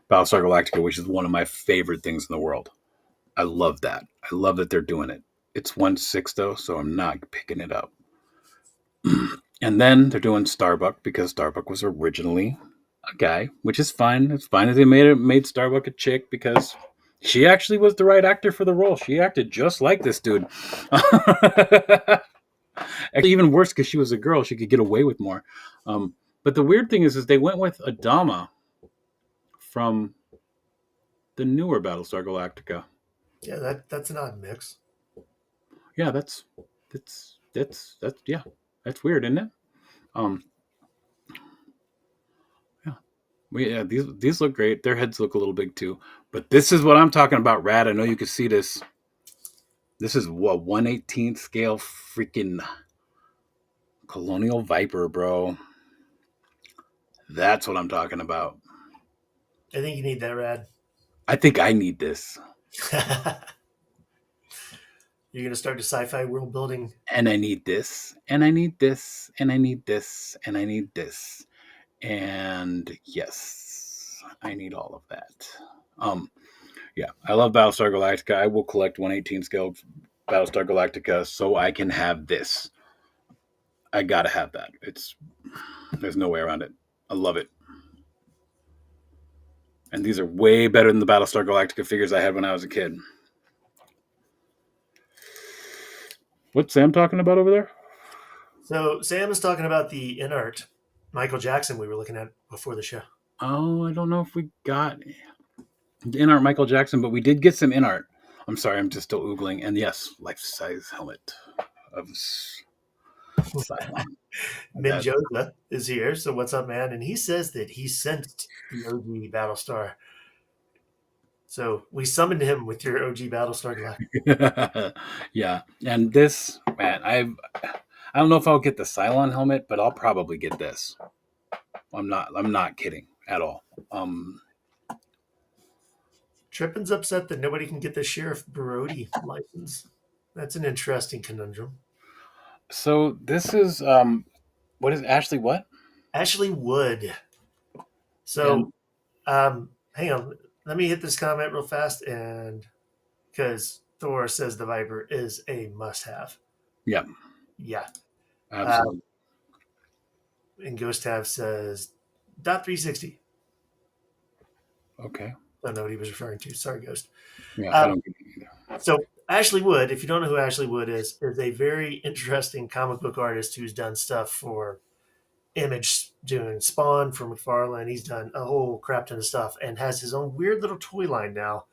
Battlestar Galactica, which is one of my favorite things in the world. I love that. I love that they're doing it. It's 1/6 though, so I'm not picking it up. And then they're doing Starbuck because Starbuck was originally a guy, which is fine. It's fine that they made Starbuck a chick because she actually was the right actor for the role. She acted just like this dude. Actually, even worse because she was a girl, she could get away with more. But the weird thing is they went with Adama from the newer Battlestar Galactica. Yeah, that's an odd mix. Yeah, that's yeah, that's weird, isn't it? Um, yeah, yeah, these look great. Their heads look a little big too, but this is what I'm talking about, Rad. I know you can see this. This is what 1/18 scale freaking Colonial Viper, bro. That's what I'm talking about. I think you need that, Rad. I think I need this. You're gonna start a sci-fi world building. And I need this, and I need this, and I need this, and I need this. And yes, I need all of that. Yeah, I love Battlestar Galactica. I will collect 1/18 scale Battlestar Galactica so I can have this. I gotta have that. There's no way around it. I love it. And these are way better than the Battlestar Galactica figures I had when I was a kid. What's Sam talking about over there? So Sam is talking about the inert Michael Jackson we were looking at before the show. Oh, I don't know if we got in art Michael Jackson, but we did get some in art. I'm sorry, I'm just still oogling. And yes, life size helmet of Cylon. Minjosa is here. So what's up, man? And he says that he sensed the OG Battlestar. So we summoned him with your OG Battlestar Galactica. Yeah, and this man, I don't know if I'll get the Cylon helmet, but I'll probably get this. I'm not kidding at all. Trippin's upset that nobody can get the Sheriff Brody license. That's an interesting conundrum. So this is what is Ashley what? Ashley Wood. So hang on. Let me hit this comment real fast, and because Thor says the Viper is a must-have. Yeah, Yeah. absolutely. And Ghost Tab says dot 360. Okay. I don't know what he was referring to. Sorry, Ghost. Yeah, I don't get it either. So Ashley Wood, if you don't know who Ashley Wood is a very interesting comic book artist who's done stuff for Image, doing Spawn for McFarlane. He's done a whole crap ton of stuff and has his own weird little toy line now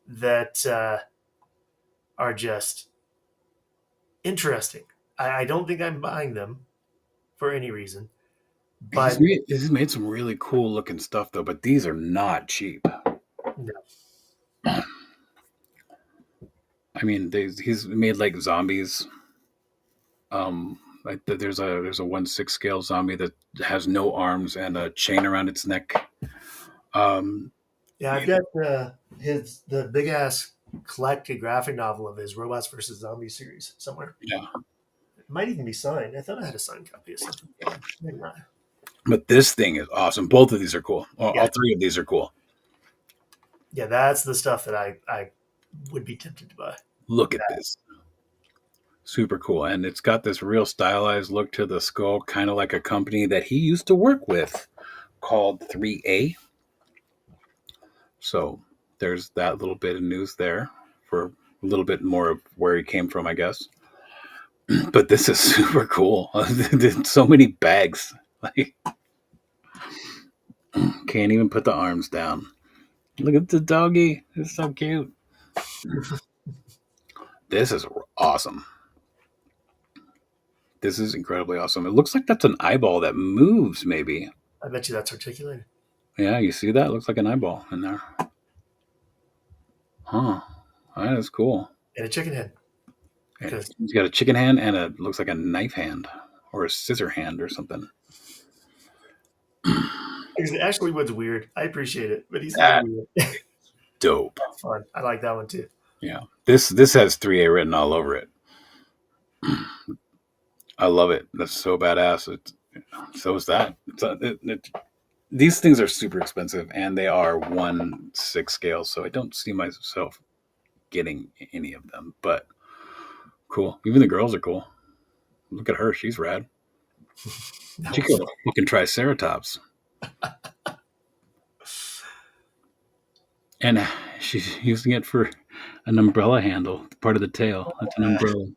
that are just interesting. I don't think I'm buying them for any reason. But He's made some really cool looking stuff though, but these are not cheap. no. I mean, he's made like zombies. Like there's a 1/6 scale zombie that has no arms and a chain around its neck. Yeah, I've got the big ass collected graphic novel of his Robots versus Zombies series somewhere. Yeah, It might even be signed. I thought I had a signed copy of something. Maybe not. but this thing is awesome. Both of these are cool. Yeah. All three of these are cool. Yeah, that's the stuff that I would be tempted to buy. Look at this. Super cool. And it's got this real stylized look to the skull, kind of like a company that he used to work with called 3A. So there's that little bit of news there for a little bit more of where he came from, I guess. But this is super cool. There's so many bags. Like, can't even put the arms down. Look at the doggy. It's so cute. This is awesome. This is incredibly awesome. It looks like that's an eyeball that moves, maybe. I bet you that's articulated. Yeah, you see that? It looks like an eyeball in there. Huh. That is cool. And a chicken head. Because He's got a chicken hand and it looks like a knife hand or a scissor hand or something. Ashley Wood's weird. I appreciate it, but he's That- weird. Dope. That's fun. I like that one too. Yeah. This has 3A written all over it. I love it. That's so badass. So is that. These things are super expensive and they are 1/6 scale, so I don't see myself getting any of them, but cool. Even the girls are cool. Look at her. She's rad. She could fucking Triceratops. And she's using it for an umbrella handle, part of the tail. That's an umbrella.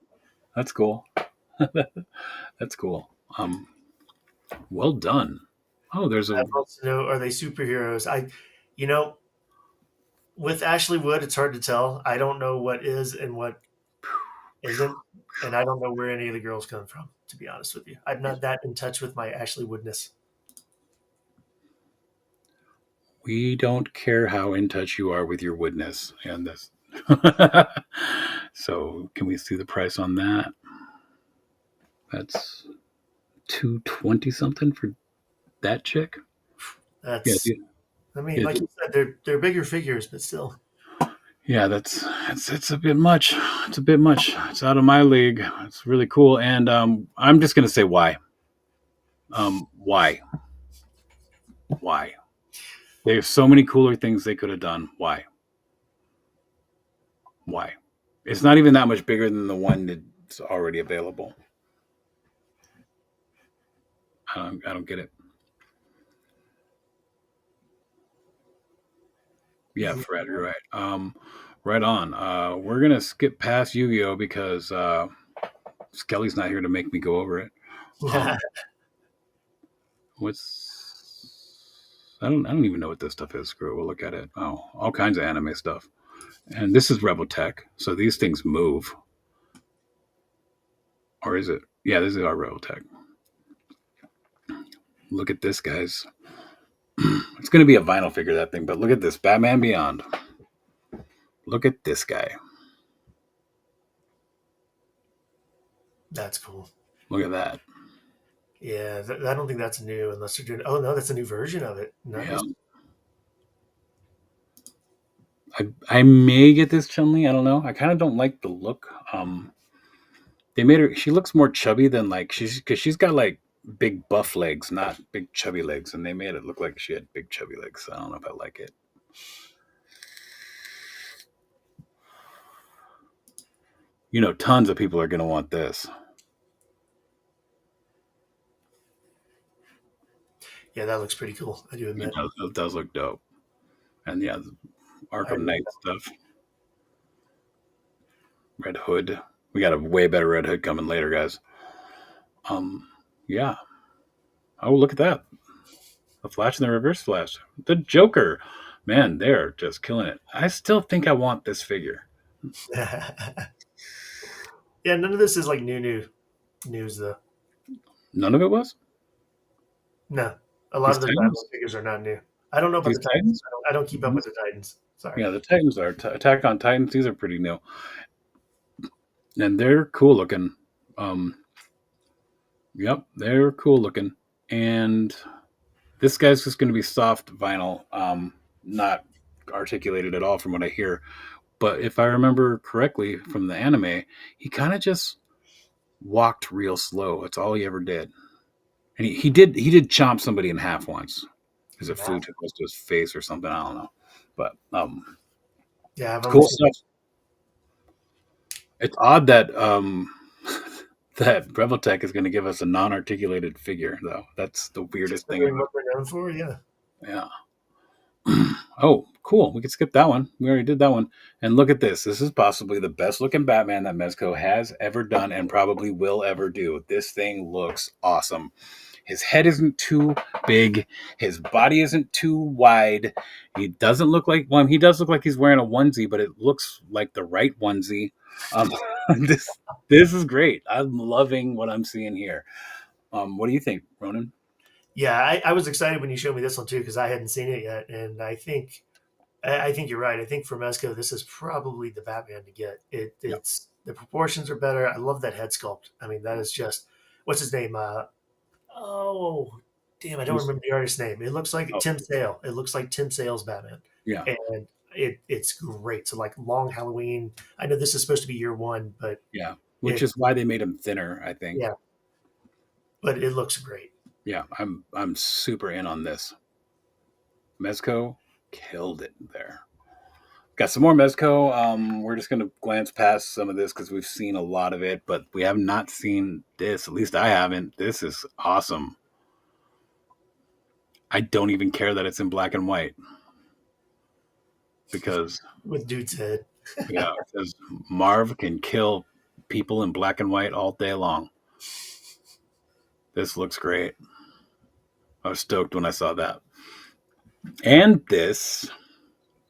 That's cool. That's cool. Well done. Oh, there's I a want to know, are they superheroes? With Ashley Wood, it's hard to tell. I don't know what is and what isn't, and I don't know where any of the girls come from, to be honest with you. I'm not that in touch with my Ashley Woodness. we don't care how in touch you are with your woodness and this. So can we see the price on that? That's $220 something for that chick. That's, Yeah, I mean, yeah, like you said, they're bigger figures, but still. yeah, it's a bit much. It's a bit much. It's out of my league. It's really cool, and I'm just gonna say why. Why? Why? There's so many cooler things they could have done. Why? Why? It's not even that much bigger than the one that's already available. I don't get it. Yeah, Fred, you're right. Right on. We're gonna skip past Yu-Gi-Oh because Skelly's not here to make me go over it. Um, what's I don't even know what this stuff is. Screw it. We'll look at it. Oh, all kinds of anime stuff. And this is Rebel Tech, so these things move. Or is it? Yeah, this is our Rebel Tech. Look at this, guys. It's going to be a vinyl figure, that thing, but look at this. Batman Beyond. Look at this guy. That's cool. Look at that. Yeah, I don't think that's new unless they're doing. Oh no, that's a new version of it. Nice. Yeah. I may get this Chun-Li. I don't know. I kind of don't like the look. They made her. She looks more chubby than like because she's got like big buff legs, not big chubby legs, and they made it look like she had big chubby legs. I don't know if I like it. You know, tons of people are going to want this. Yeah, that looks pretty cool. I do admit. It does look dope. And yeah, the Arkham Knight stuff. Red Hood. We got a way better Red Hood coming later, guys. Yeah. Oh, look at that. The Flash and the Reverse Flash. The Joker. Man, they're just killing it. I still think I want this figure. Yeah, none of this is like new news though. None of it was? No, a lot These of the Titans? Batman figures are not new. I don't know about These the Titans. Titans? I don't keep up with the Titans. Sorry. Yeah, the Titans are. Attack on Titans, these are pretty new. And they're cool looking. Yep, they're cool looking. And this guy's just going to be soft vinyl, not articulated at all from what I hear. But if I remember correctly from the anime, he kind of just walked real slow. That's all he ever did. And he did chomp somebody in half once because of food goes to his face or something. I don't know. But Yeah, I've cool only seen stuff. It's odd that that Reveltech is going to give us a non-articulated figure, though. That's the weirdest thing. what they're known for. Yeah. Yeah. Oh, cool. We could skip that one. We already did that one. And look at this. This is possibly the best looking Batman that Mezco has ever done and probably will ever do. This thing looks awesome. His head isn't too big. His body isn't too wide. He doesn't look like, well, he does look like he's wearing a onesie, but it looks like the right onesie. This is great. I'm loving what I'm seeing here. What do you think, Ronan? Yeah, I was excited when you showed me this one too because I hadn't seen it yet, and I think you're right. I think for Mezco, this is probably the Batman to get. Yep. It's the proportions are better. I love that head sculpt. I mean, that is just what's his name? Oh, damn, I don't remember the artist's name. It looks like Tim Sale. It looks like Tim Sale's Batman. Yeah. And it's great. So like long Halloween. I know this is supposed to be year one, but yeah, which is why they made him thinner, I think. Yeah, but it looks great. Yeah, I'm super in on this. Mezco killed it there. Got some more Mezco. We're just gonna glance past some of this because we've seen a lot of it, but we have not seen this. At least I haven't. This is awesome. I don't even care that it's in black and white because with dude's head. Yeah, because Marv can kill people in black and white all day long. This looks great. I was stoked when I saw that. And this.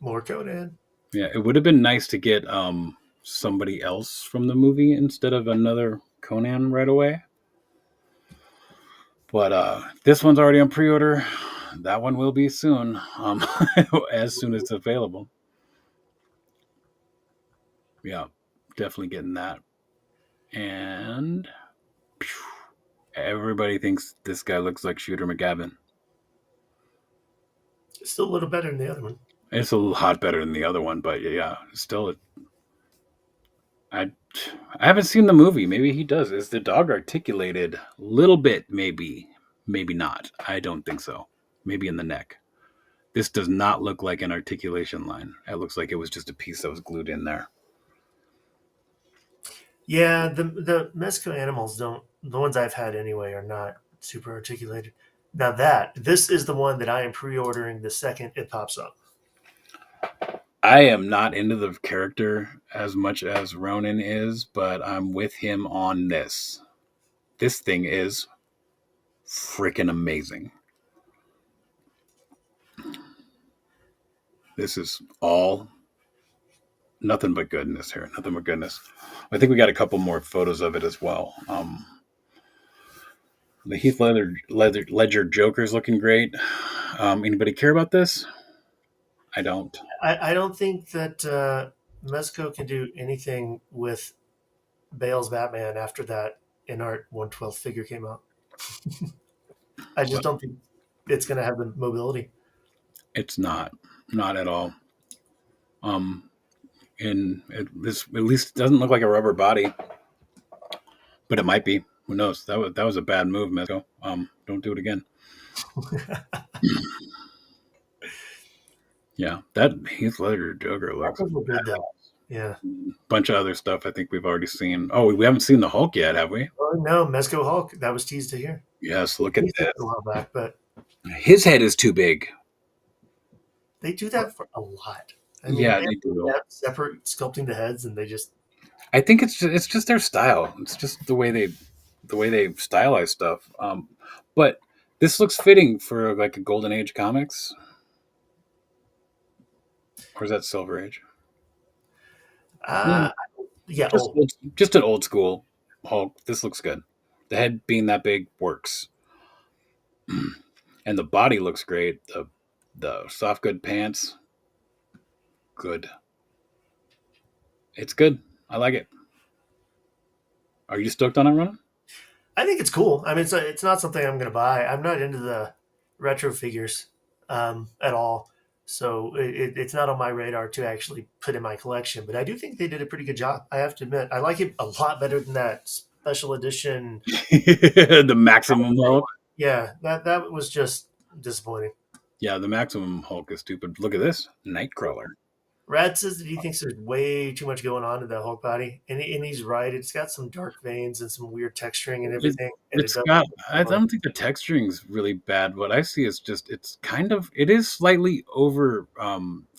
More Conan. Yeah, it would have been nice to get somebody else from the movie instead of another Conan right away. But this one's already on pre-order. That one will be soon, as soon as it's available. Yeah, definitely getting that. And everybody thinks this guy looks like Shooter McGavin. Still a little better than the other one. It's a lot better than the other one, but yeah, still. I haven't seen the movie. Maybe he does. Is the dog articulated? A little bit, maybe not. I don't think so. Maybe in the neck. This does not look like an articulation line. It looks like it was just a piece that was glued in there. Yeah, the Mezco animals don't. The ones I've had anyway are not super articulated. Now this is the one that I am pre-ordering the second it pops up. I am not into the character as much as Ronan is, but I'm with him on this. This thing is freaking amazing. This is all nothing but goodness here. Nothing but goodness. I think we got a couple more photos of it as well. The Heath Ledger Joker's looking great. Anybody care about this? I don't. I don't think that Mezco can do anything with Bale's Batman after that in art 1/12 figure came out. I just don't think it's going to have the mobility. It's not at all. And this at least doesn't look like a rubber body, but it might be. Who knows? That was a bad move, Mezco. Don't do it again. Yeah, that Heath Ledger Joker looks good though. Yeah. Bunch of other stuff I think we've already seen. Oh, we haven't seen the Hulk yet, have we? Oh no, Mezco Hulk. That was teased to here. Yes, look at that. A while back, but his head is too big. They do that for a lot. I mean, yeah, they do. Separate sculpting the heads, and they just. I think it's just their style. It's just the way they stylize stuff. But this looks fitting for like a Golden Age comics, or is that Silver Age? Yeah, just an old school Hulk. This looks good. The head being that big works, and the body looks great. The soft good pants, good. It's good. I like it. Are you stoked on it, Ronan? I think it's cool. I mean, it's not something I'm going to buy. I'm not into the retro figures at all, so it's not on my radar to actually put in my collection. But I do think they did a pretty good job. I have to admit, I like it a lot better than that special edition, the Maximum Hulk. Yeah, that was just disappointing. Yeah, the Maximum Hulk is stupid. Look at this Nightcrawler. Rad says that he thinks there's way too much going on in the Hulk body, and he's right. It's got some dark veins and some weird texturing and everything. I don't think the texturing is really bad. What I see is just it is slightly over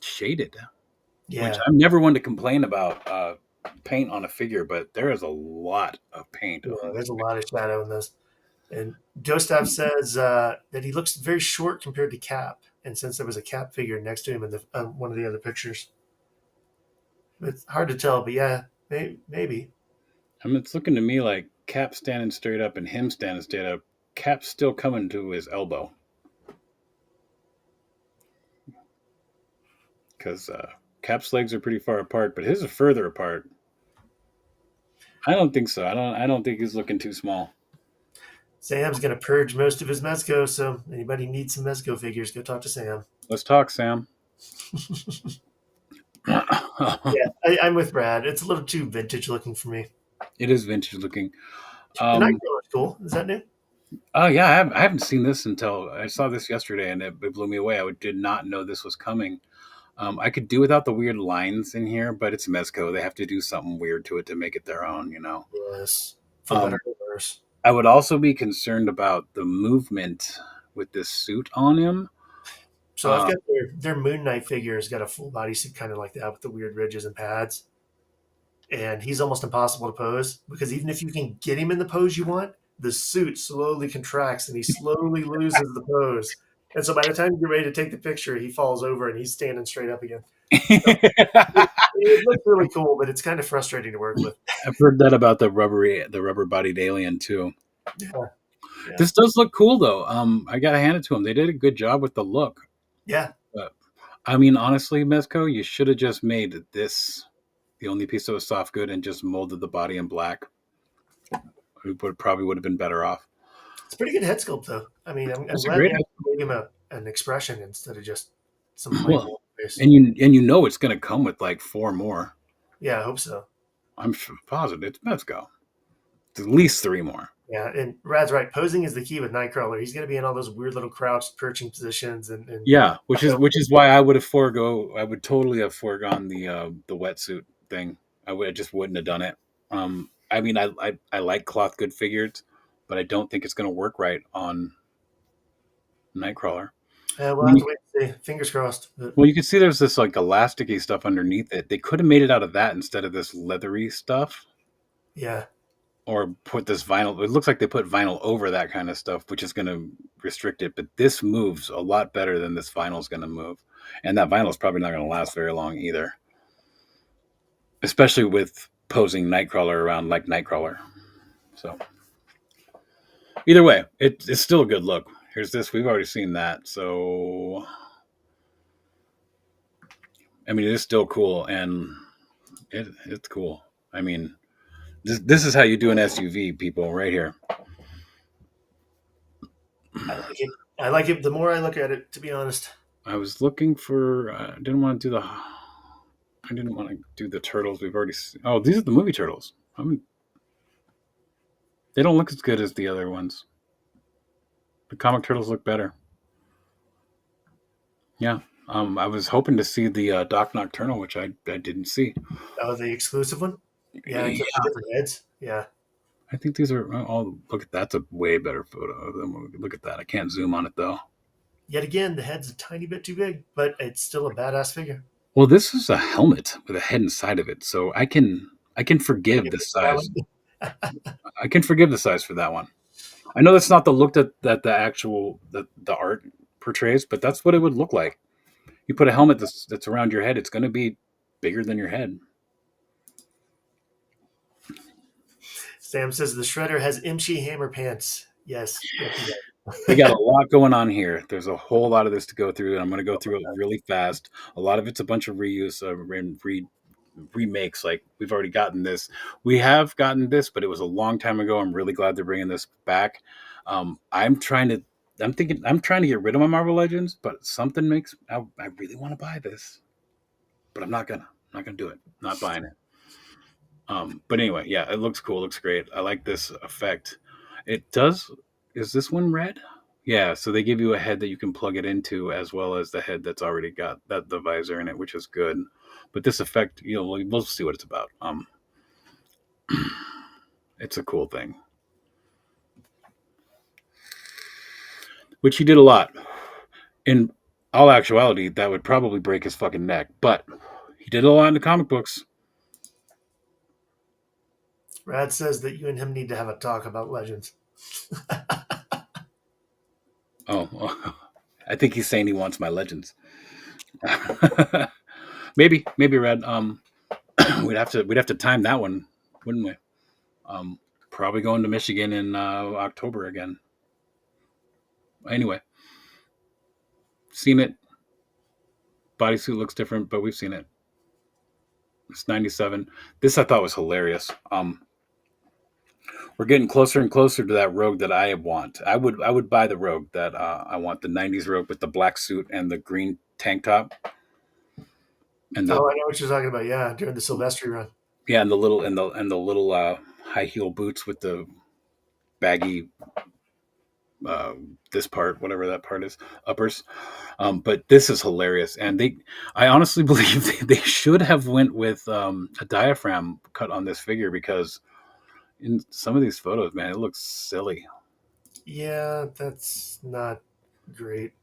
shaded. Yeah, which I'm never one to complain about paint on a figure, but there is a lot of paint. Yeah, there's a lot of shadow in this. And Gustav says that he looks very short compared to Cap, and since there was a Cap figure next to him in one of the other pictures. It's hard to tell, but yeah, maybe. I mean, it's looking to me like Cap standing straight up and him standing straight up. Cap's still coming to his elbow. Because Cap's legs are pretty far apart, but his are further apart. I don't think so. I don't think he's looking too small. Sam's going to purge most of his Mezco, so anybody needs some Mezco figures, go talk to Sam. Let's talk, Sam. Yeah, I'm with Brad. It's a little too vintage looking for me. It is vintage looking. The Nightcrawler's cool. Is that new? Oh yeah, I haven't seen this until I saw this yesterday, and it blew me away. I did not know this was coming. I could do without the weird lines in here, but it's Mezco. They have to do something weird to it to make it their own, you know. Yes. For better or worse. I would also be concerned about the movement with this suit on him. So I've got their Moon Knight figure has got a full body suit kind of like that with the weird ridges and pads. And he's almost impossible to pose because even if you can get him in the pose you want, the suit slowly contracts and he slowly loses the pose. And so by the time you get ready to take the picture, he falls over and he's standing straight up again. So it looks really cool, but it's kind of frustrating to work with. I've heard that about the rubber-bodied alien too. Yeah. This does look cool though. I gotta hand it to them. They did a good job with the look. Yeah. But, I mean, honestly, Mezco, you should have just made this the only piece that was soft good and just molded the body in black. Probably would have been better off. It's a pretty good head sculpt though. I mean, I'm glad they gave him an expression instead of just some face. And you know it's going to come with like 4 more. Yeah, I hope so. I'm positive it's Mezco. At least 3 more. Yeah, and Rad's right. Posing is the key with Nightcrawler. He's going to be in all those weird little crouched perching positions, and yeah, which is why I would totally have foregone the wetsuit thing. I just wouldn't have done it. I mean, I like cloth good figures, but I don't think it's going to work right on Nightcrawler. We'll have You- to wait and see. Fingers crossed. But Well, you can see there's this like elasticy stuff underneath it. They could have made it out of that instead of this leathery stuff, yeah, or put this vinyl. It looks like they put vinyl over that kind of stuff, which is going to restrict it. But this moves a lot better than this vinyl is going to move, and that vinyl is probably not going to last very long either, especially with posing Nightcrawler around like Nightcrawler. So either way, it's still a good look. Here's this. We've already seen that, so I mean, it is still cool, and it's cool. I mean, this is how you do an SUV, people, right here. I like it. I like it. The more I look at it, to be honest. I was looking for. I didn't want to do the. I didn't want to do the turtles. We've already. Oh, these are the movie turtles. They don't look as good as the other ones. The comic turtles look better. Yeah. I was hoping to see the Doc Nocturnal, which I didn't see. Oh, the exclusive one. Yeah, Yeah. different heads. Yeah. I think these are. Oh, look at that's a way better photo of them. Look at that. I can't zoom on it though. Yet again, the head's a tiny bit too big, but it's still a badass figure. Well, this is a helmet with a head inside of it, so I can forgive the size. I can forgive the size for that one. I know that's not the look that the actual the art portrays, but that's what it would look like. You put a helmet that's around your head, it's going to be bigger than your head. Sam says the Shredder has Imchi hammer pants. Yes. Yes, We got a lot going on here. There's a whole lot of this to go through, and I'm going to go through it really fast. A lot of it's a bunch of reuse and remakes. Like we've already gotten this. We have gotten this, but it was a long time ago. I'm really glad they're bringing this back. I'm trying to get rid of my Marvel Legends, but something makes I really want to buy this, but I'm not gonna do it. Not buying it. But anyway, yeah, it looks cool. Looks great. I like this effect. It does. Is this one red? Yeah. So they give you a head that you can plug it into, as well as the head that's already got the visor in it, which is good. But this effect, we'll see what it's about. It's a cool thing, which he did a lot. In all actuality, that would probably break his fucking neck, but he did a lot in the comic books. Rad says that you and him need to have a talk about Legends. Oh, I think he's saying he wants my Legends. maybe Red. We'd have to time that one, wouldn't we? Probably going to Michigan in October again. Anyway, seen it. Bodysuit looks different, but we've seen it. It's 97. This I thought was hilarious. We're getting closer and closer to that Rogue that I want. I would buy the Rogue that I want, the 90s Rogue with the black suit and the green tank top. And I know what you're talking about. Yeah, during the Silvestri run. Yeah, and the little high heel boots with the baggy this part, whatever that part is, uppers. But this is hilarious, and I honestly believe they should have went with a diaphragm cut on this figure, because in some of these photos, man, it looks silly. Yeah, that's not great.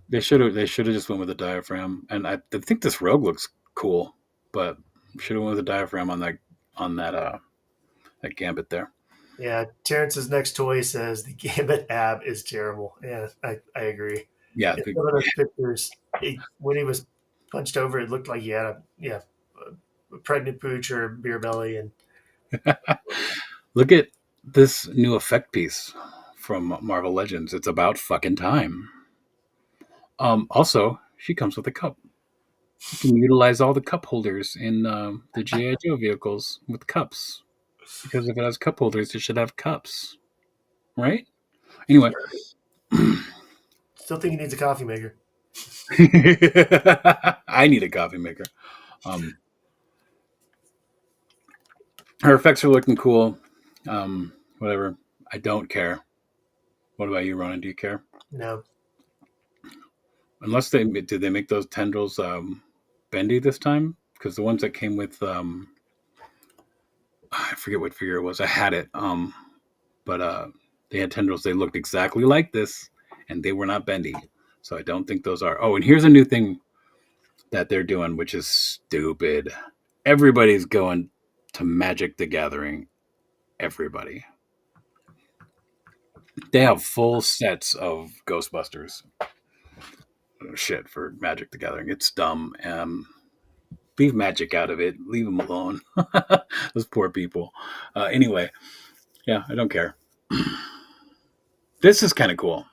They should have just went with a diaphragm, and I think this Rogue looks cool, but should have went with a diaphragm on that Gambit there. Yeah, Terrence's next toy says the Gambit ab is terrible. Yeah, I agree. Yeah, in some of those pictures, when he was punched over, it looked like he had a pregnant pooch or a beer belly. And look at this new effect piece from Marvel Legends. It's about fucking time. Also, she comes with a cup. You can utilize all the cup holders in the G.I. Joe vehicles with cups, because if it has cup holders, it should have cups, right? Anyway, still think he needs a coffee maker. I need a coffee maker. Her effects are looking cool. Whatever. I don't care. What about you, Ronan? Do you care? No. Unless did they make those tendrils bendy this time? Because the ones that came with I forget what figure it was. I had it. But they had tendrils. They looked exactly like this, and they were not bendy. So I don't think those are. Oh, and here's a new thing that they're doing, which is stupid. Everybody's going to Magic the Gathering. Everybody. They have full sets of Ghostbusters shit for Magic the Gathering. It's dumb. Leave magic out of it. Leave them alone. Those poor people. Anyway, yeah, I don't care. This is kind of cool.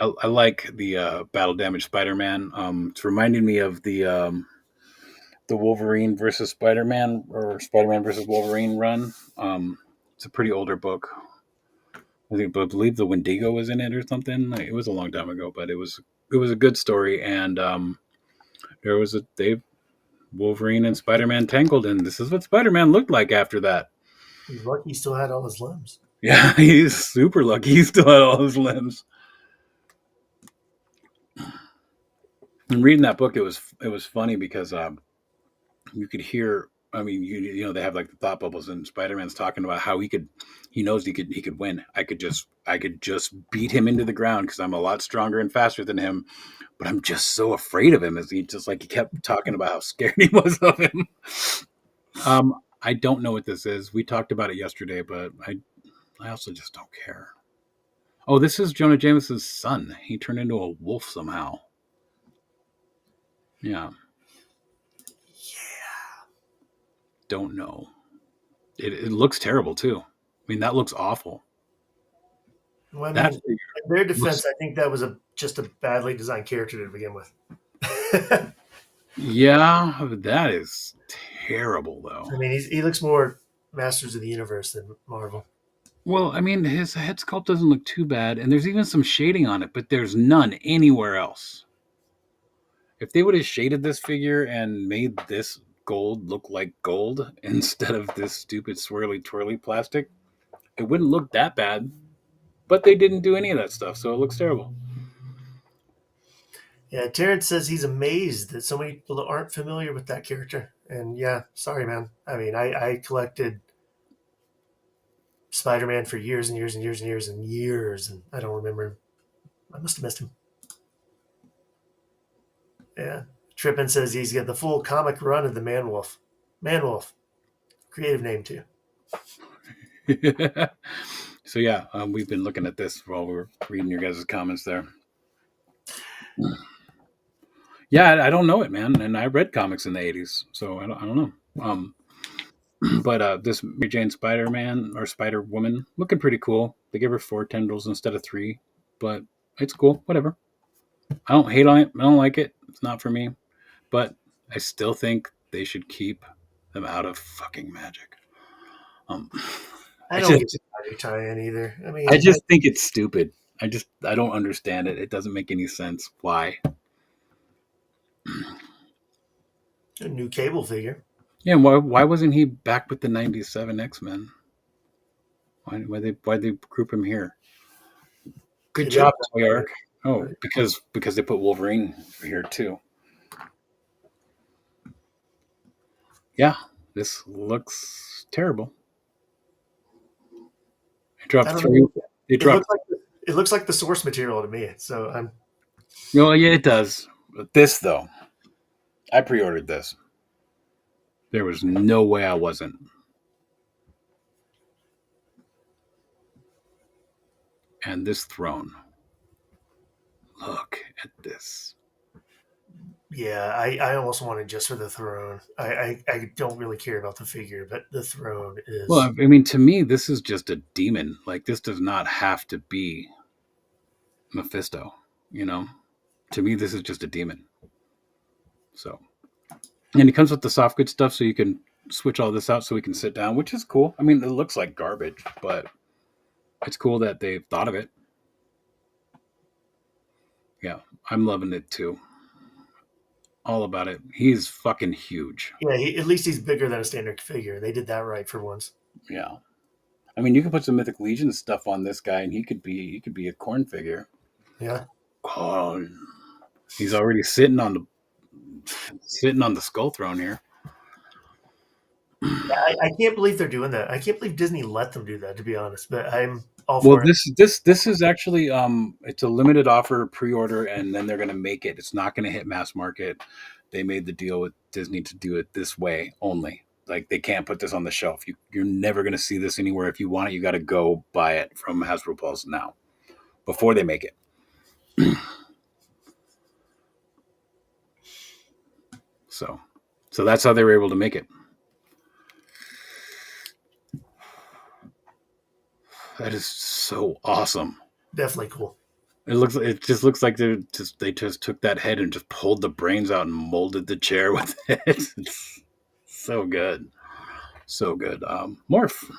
I like the battle damage Spider-Man. It's reminding me of the Wolverine versus Spider-Man or Spider-Man versus Wolverine run. It's a pretty older book. I believe the Wendigo was in it or something. It was a long time ago, but it was a good story. And there was Wolverine and Spider-Man tangled, and this is what Spider-Man looked like after that. He's lucky he still had all his limbs. Yeah, he's super lucky. He still had all his limbs. And reading that book, it was funny because you could hear. I mean, they have like the thought bubbles, and Spider-Man's talking about how he knows he could win. I could just beat him into the ground because I'm a lot stronger and faster than him, but I'm just so afraid of him. As he kept talking about how scared he was of him. I don't know what this is. We talked about it yesterday, but I also just don't care. Oh, this is Jonah Jameson's son. He turned into a wolf somehow. Yeah. Don't know. It looks terrible too. I mean, that looks awful. Well, I That mean, figure in their defense, looks, I think that was just a badly designed character to begin with. yeah, that is terrible though. I mean, he looks more Masters of the Universe than Marvel. Well, I mean, his head sculpt doesn't look too bad, and there's even some shading on it, but there's none anywhere else. If they would have shaded this figure and made this gold look like gold instead of this stupid swirly twirly plastic, it wouldn't look that bad. But they didn't do any of that stuff, so it looks terrible. Yeah, Terrence says he's amazed that so many people aren't familiar with that character. And yeah, sorry, man. I mean, I collected Spider-Man for years and years and years and years and years, and I don't remember him. I must have missed him. Yeah. Trippin says he's got the full comic run of the Man Wolf. Man Wolf. Creative name, too. So yeah, we've been looking at this while we were reading your guys' comments there. Yeah, I don't know it, man, and I read comics in the '80s, so I don't know. But this Mary Jane Spider-Man or Spider-Woman looking pretty cool. They give her 4 tendrils instead of 3, but it's cool. Whatever. I don't hate on it. I don't like it. It's not for me. But I still think they should keep them out of fucking magic. I don't get the magic tie-in either. I mean, I just think it's stupid. I don't understand it. It doesn't make any sense. Why? a new Cable figure. Yeah, why wasn't he back with the '97 X-Men? Why they group him here? Good It job, is. ToyMercs. Oh, because they put Wolverine here too. Yeah, this looks terrible. They I dropped don't 3. know. They It dropped. looks like the source material to me. So I'm No, yeah, it does. But this though, I pre-ordered this. There was no way I wasn't. And this throne. Look at this. yeah, I almost want it just for the throne. I don't really care about the figure, but the throne is. Well, I mean, to me, this is just a demon. Like, this does not have to be Mephisto, you know? To me, this is just a demon. So, and it comes with the soft good stuff, so you can switch all this out so we can sit down, which is cool. I mean, it looks like garbage, but it's cool that they've thought of it. Yeah, I'm loving it too. All about it. He's fucking huge. Yeah, at least he's bigger than a standard figure. They did that right for once. Yeah. I mean, you could put some Mythic Legion stuff on this guy, and he could be a corn figure. Yeah. Oh, he's already sitting on the skull throne here. I can't believe they're doing that. I can't believe Disney let them do that, to be honest. But I'm all Well, for it. this is actually it's a limited offer pre-order, and then they're going to make it. It's not going to hit mass market. They made the deal with Disney to do it this way only. Like they can't put this on the shelf. You're never going to see this anywhere. If you want it, you got to go buy it from Hasbro Pulse now before they make it. So, so that's how they were able to make it. That is so awesome. Definitely cool. It just looks like they just took that head and just pulled the brains out and molded the chair with it. It's so good. So good. Morph.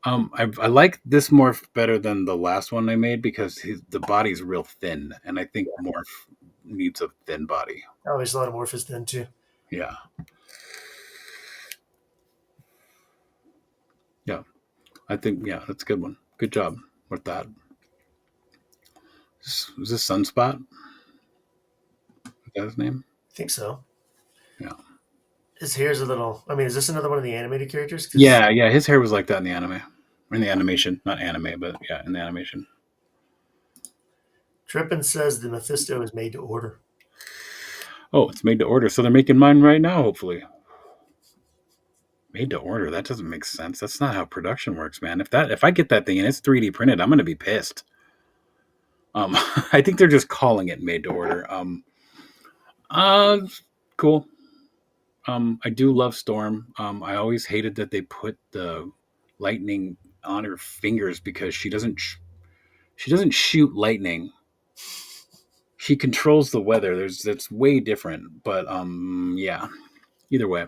I like this Morph better than the last one I made because the body's real thin, and I think Morph needs a thin body. I always thought Amorphous then too. Yeah. Yeah. I think, yeah, that's a good one. Good job with that. Is this Sunspot? Is that his name? I think so. Yeah. His hair's a little. I mean, is this another one of the animated characters? Because Yeah, yeah. His hair was like that in the anime. In the animation. Not anime, but yeah, in the animation. Trippin says the Mephisto is made to order. Oh, it's made to order. So they're making mine right now, hopefully. Made to order. That doesn't make sense. That's not how production works, man. If I get that thing and it's 3D printed, I'm gonna be pissed. I think they're just calling it made to order. Uh, cool. I do love Storm. I always hated that they put the lightning on her fingers because she doesn't shoot lightning. She controls the weather. That's way different. But yeah. Either way,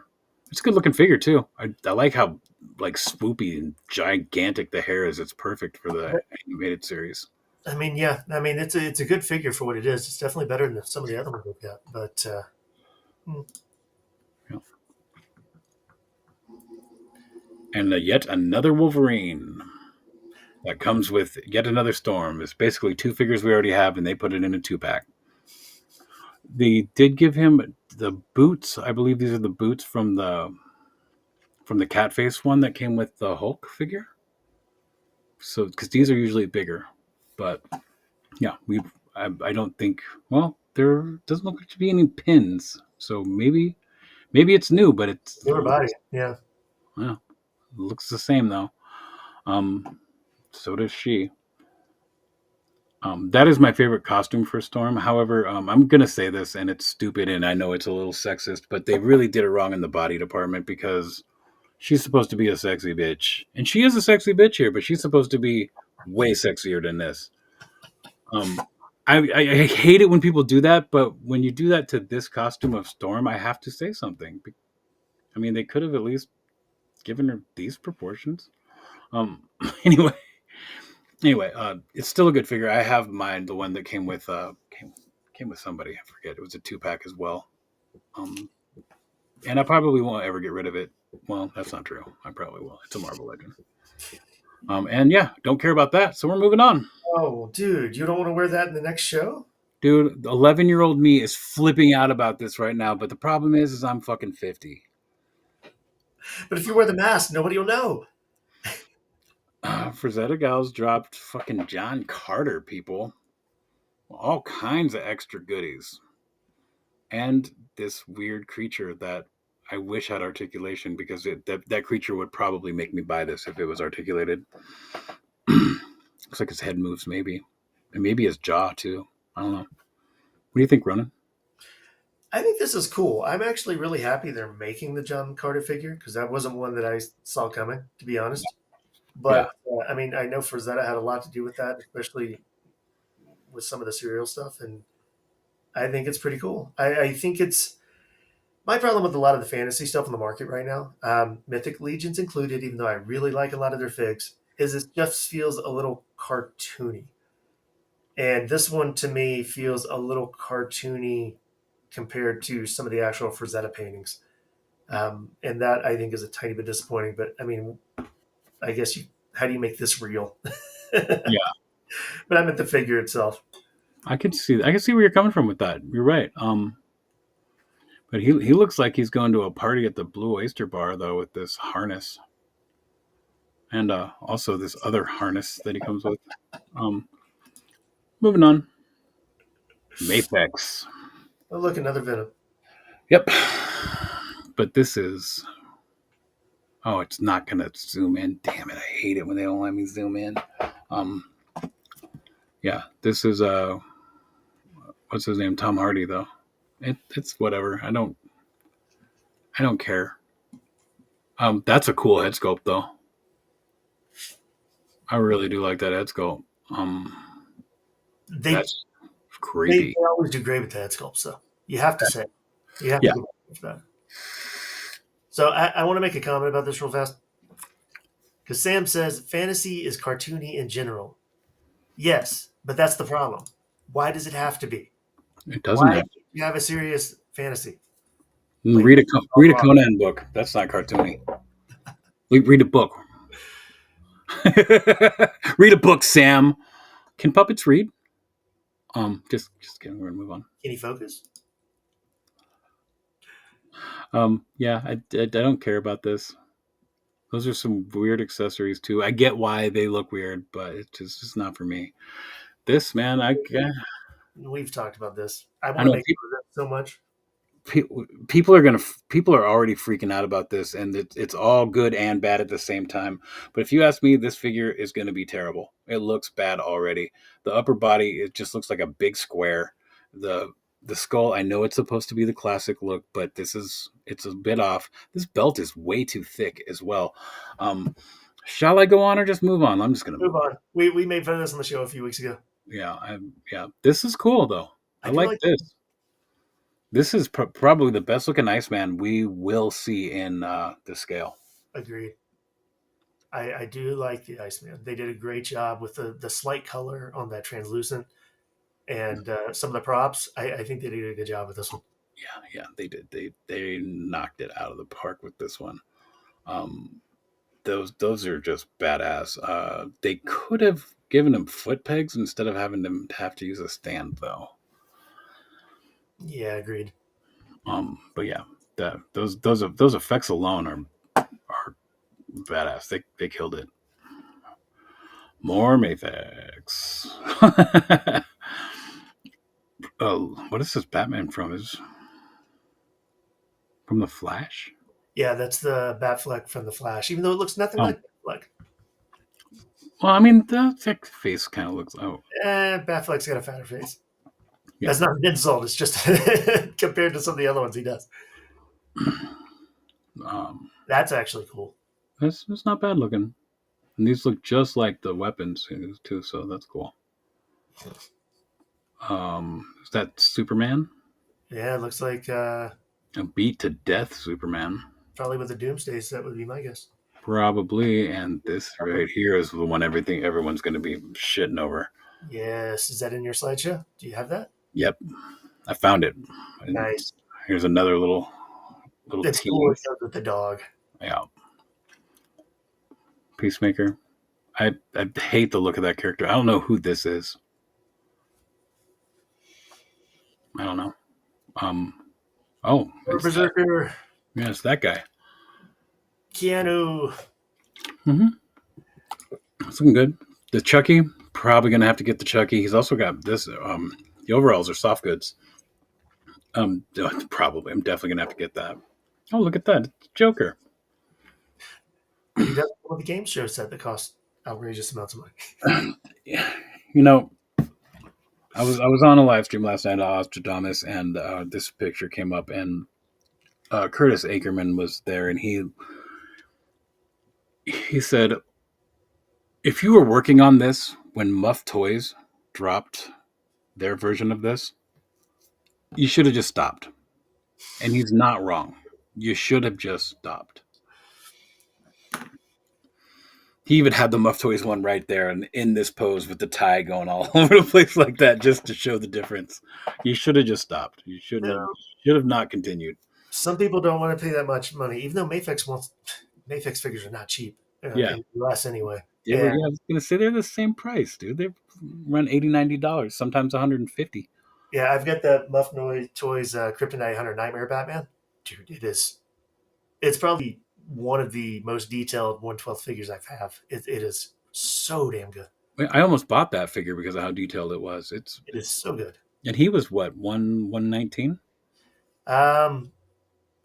it's a good looking figure too. I like how like swoopy and gigantic the hair is. It's perfect for the animated series. I mean, yeah. I mean, it's a good figure for what it is. It's definitely better than some of the other ones we've got. But Yeah. And yet another Wolverine that comes with yet another Storm. It's basically two figures we already have, and they put it in a 2-pack. They did give him the boots. I believe these are the boots from the cat face one that came with the Hulk figure. So because these are usually bigger, but yeah, I don't think. Well, there doesn't look to be any pins, so maybe it's new, but newer body, yeah. yeah, it looks the same though. So does she. That is my favorite costume for Storm. However, I'm gonna say this, and it's stupid, and I know it's a little sexist, but they really did it wrong in the body department because she's supposed to be a sexy bitch, and she is a sexy bitch here, but she's supposed to be way sexier than this. Um, I hate it when people do that, but when you do that to this costume of Storm, I have to say something. I mean, they could have at least given her these proportions. Um, anyway, it's still a good figure. I have mine, the one that came with somebody. I forget. It was a 2-pack as well. Um, and I probably won't ever get rid of it. Well, that's not true. I probably will. It's a Marvel Legend. And yeah, don't care about that. So we're moving on. Oh, dude, you don't want to wear that in the next show? Dude, the 11-year-old me is flipping out about this right now, but the problem is I'm fucking 50. But if you wear the mask, nobody will know. Frazetta Gals dropped fucking John Carter, people. All kinds of extra goodies. And this weird creature that I wish had articulation because that creature would probably make me buy this if it was articulated. Looks like his head moves, maybe. And maybe his jaw, too. I don't know. What do you think, Ronan? I think this is cool. I'm actually really happy they're making the John Carter figure because that wasn't one that I saw coming, to be honest. Yeah. But I mean, I know Frazetta had a lot to do with that, especially with some of the serial stuff, and I think it's pretty cool. I think it's my problem with a lot of the fantasy stuff on the market right now, Mythic Legions included, even though I really like a lot of their figs, is it just feels a little cartoony. And this one to me feels a little cartoony compared to some of the actual Frazetta paintings. And that I think is a tiny bit disappointing. But I mean, I guess how do you make this real? Yeah. But I meant the figure itself. I can see where you're coming from with that. You're right. But he looks like he's going to a party at the Blue Oyster Bar though with this harness and also this other harness that he comes with. Um, moving on, Mafex. Oh, look, another Venom. Yep, but this is. Oh, it's not gonna zoom in. Damn it! I hate it when they don't let me zoom in. Um, yeah, this is what's his name? Tom Hardy though. It's whatever. I don't care. That's a cool head sculpt though. I really do like that head sculpt. They That's they, creepy. they always do great with the head sculpts, though. You have to say, you have to Yeah. give it for that. So I want to make a comment about this real fast because Sam says fantasy is cartoony in general. Yes, but that's the problem. Why does it have to be? It doesn't Why have. can't you have a serious fantasy? Read a Conan book. That's not cartoony. Read a book. Read a book, Sam. Can puppets read? Just kidding. We're gonna move on. Can he focus? Yeah, I don't care about this. Those are some weird accessories too. I get why they look weird, but it's just not for me. This man, We've talked about this. I I want to know make fun of this so much. people are already freaking out about this, and it's all good and bad at the same time. But if you ask me, this figure is going to be terrible. It looks bad already. The upper body, it just looks like a big square. The skull, I know it's supposed to be the classic look, but it's a bit off. This belt is way too thick as well. Shall I go on or just move on? I'm just going to Move move on. on. We made fun of this on the show a few weeks ago. Yeah. This is cool though. I I do like like this. This is probably the best looking Iceman we will see in the scale. agreed. I do like the Iceman. They did a great job with the slight color on that translucent and some of the props. I think they did a good job with this one. Yeah, they did. They knocked it out of the park with this one. Um, those are just badass. They could have given him foot pegs instead of having them have to use a stand though. Yeah, agreed. But yeah, those effects alone are badass. They killed it. More Mafex. Oh, what is this Batman from? Is from the Flash? Yeah, that's the Batfleck from the Flash, even though it looks nothing Oh, like Batfleck. well, I mean, that face kind of looks. Oh, Batfleck's got a fatter face. yeah. That's not an insult. It's just compared to some of the other ones he does. Um, That's actually cool. it's not bad looking, and these look just like the weapons too. So that's cool. Is that Superman? Yeah, it looks like A beat to death Superman, probably with the Doomsday set would be my guess. probably. And this right here is the one everyone's going to be shitting over. Yes, is that in your slideshow? Do you have that? Yep, I found it. And Nice. here's another little It's team. cool. It goes with the dog. Yeah, Peacemaker. I hate the look of that character. I don't know who this is. I don't know. Um. Oh, Berserker. it's that guy. Keanu. Mm-hmm. It's looking good. The Chucky, probably gonna have to get the Chucky. He's also got this. The overalls are soft goods. Probably. I'm definitely gonna have to get that. Oh, look at that, it's Joker. He does one of the game show set that costs outrageous amounts of money. Yeah. You know, I was on a live stream last night at Ostradamus, and this picture came up, and Curtis Ackerman was there, and he said, if you were working on this when Muff Toys dropped their version of this, you should have just stopped. And he's not wrong. You should have just stopped. He even had the Muff Toys one right there and in this pose with the tie going all over the place like that just to show the difference. You should have just stopped. You should have not continued. Some people don't want to pay that much money, even though Mafex figures are not cheap. Yeah. In the US anyway. Yeah, I was gonna say they're the same price, dude. They run $80, $90, sometimes $150. Yeah, I've got that Muff Toys Kryptonite Hunter Nightmare Batman. Dude, it's probably one of the most detailed 1/12 figures I have. It is so damn good. I almost bought that figure because of how detailed it was. It is so good. And he was what, 119? Um,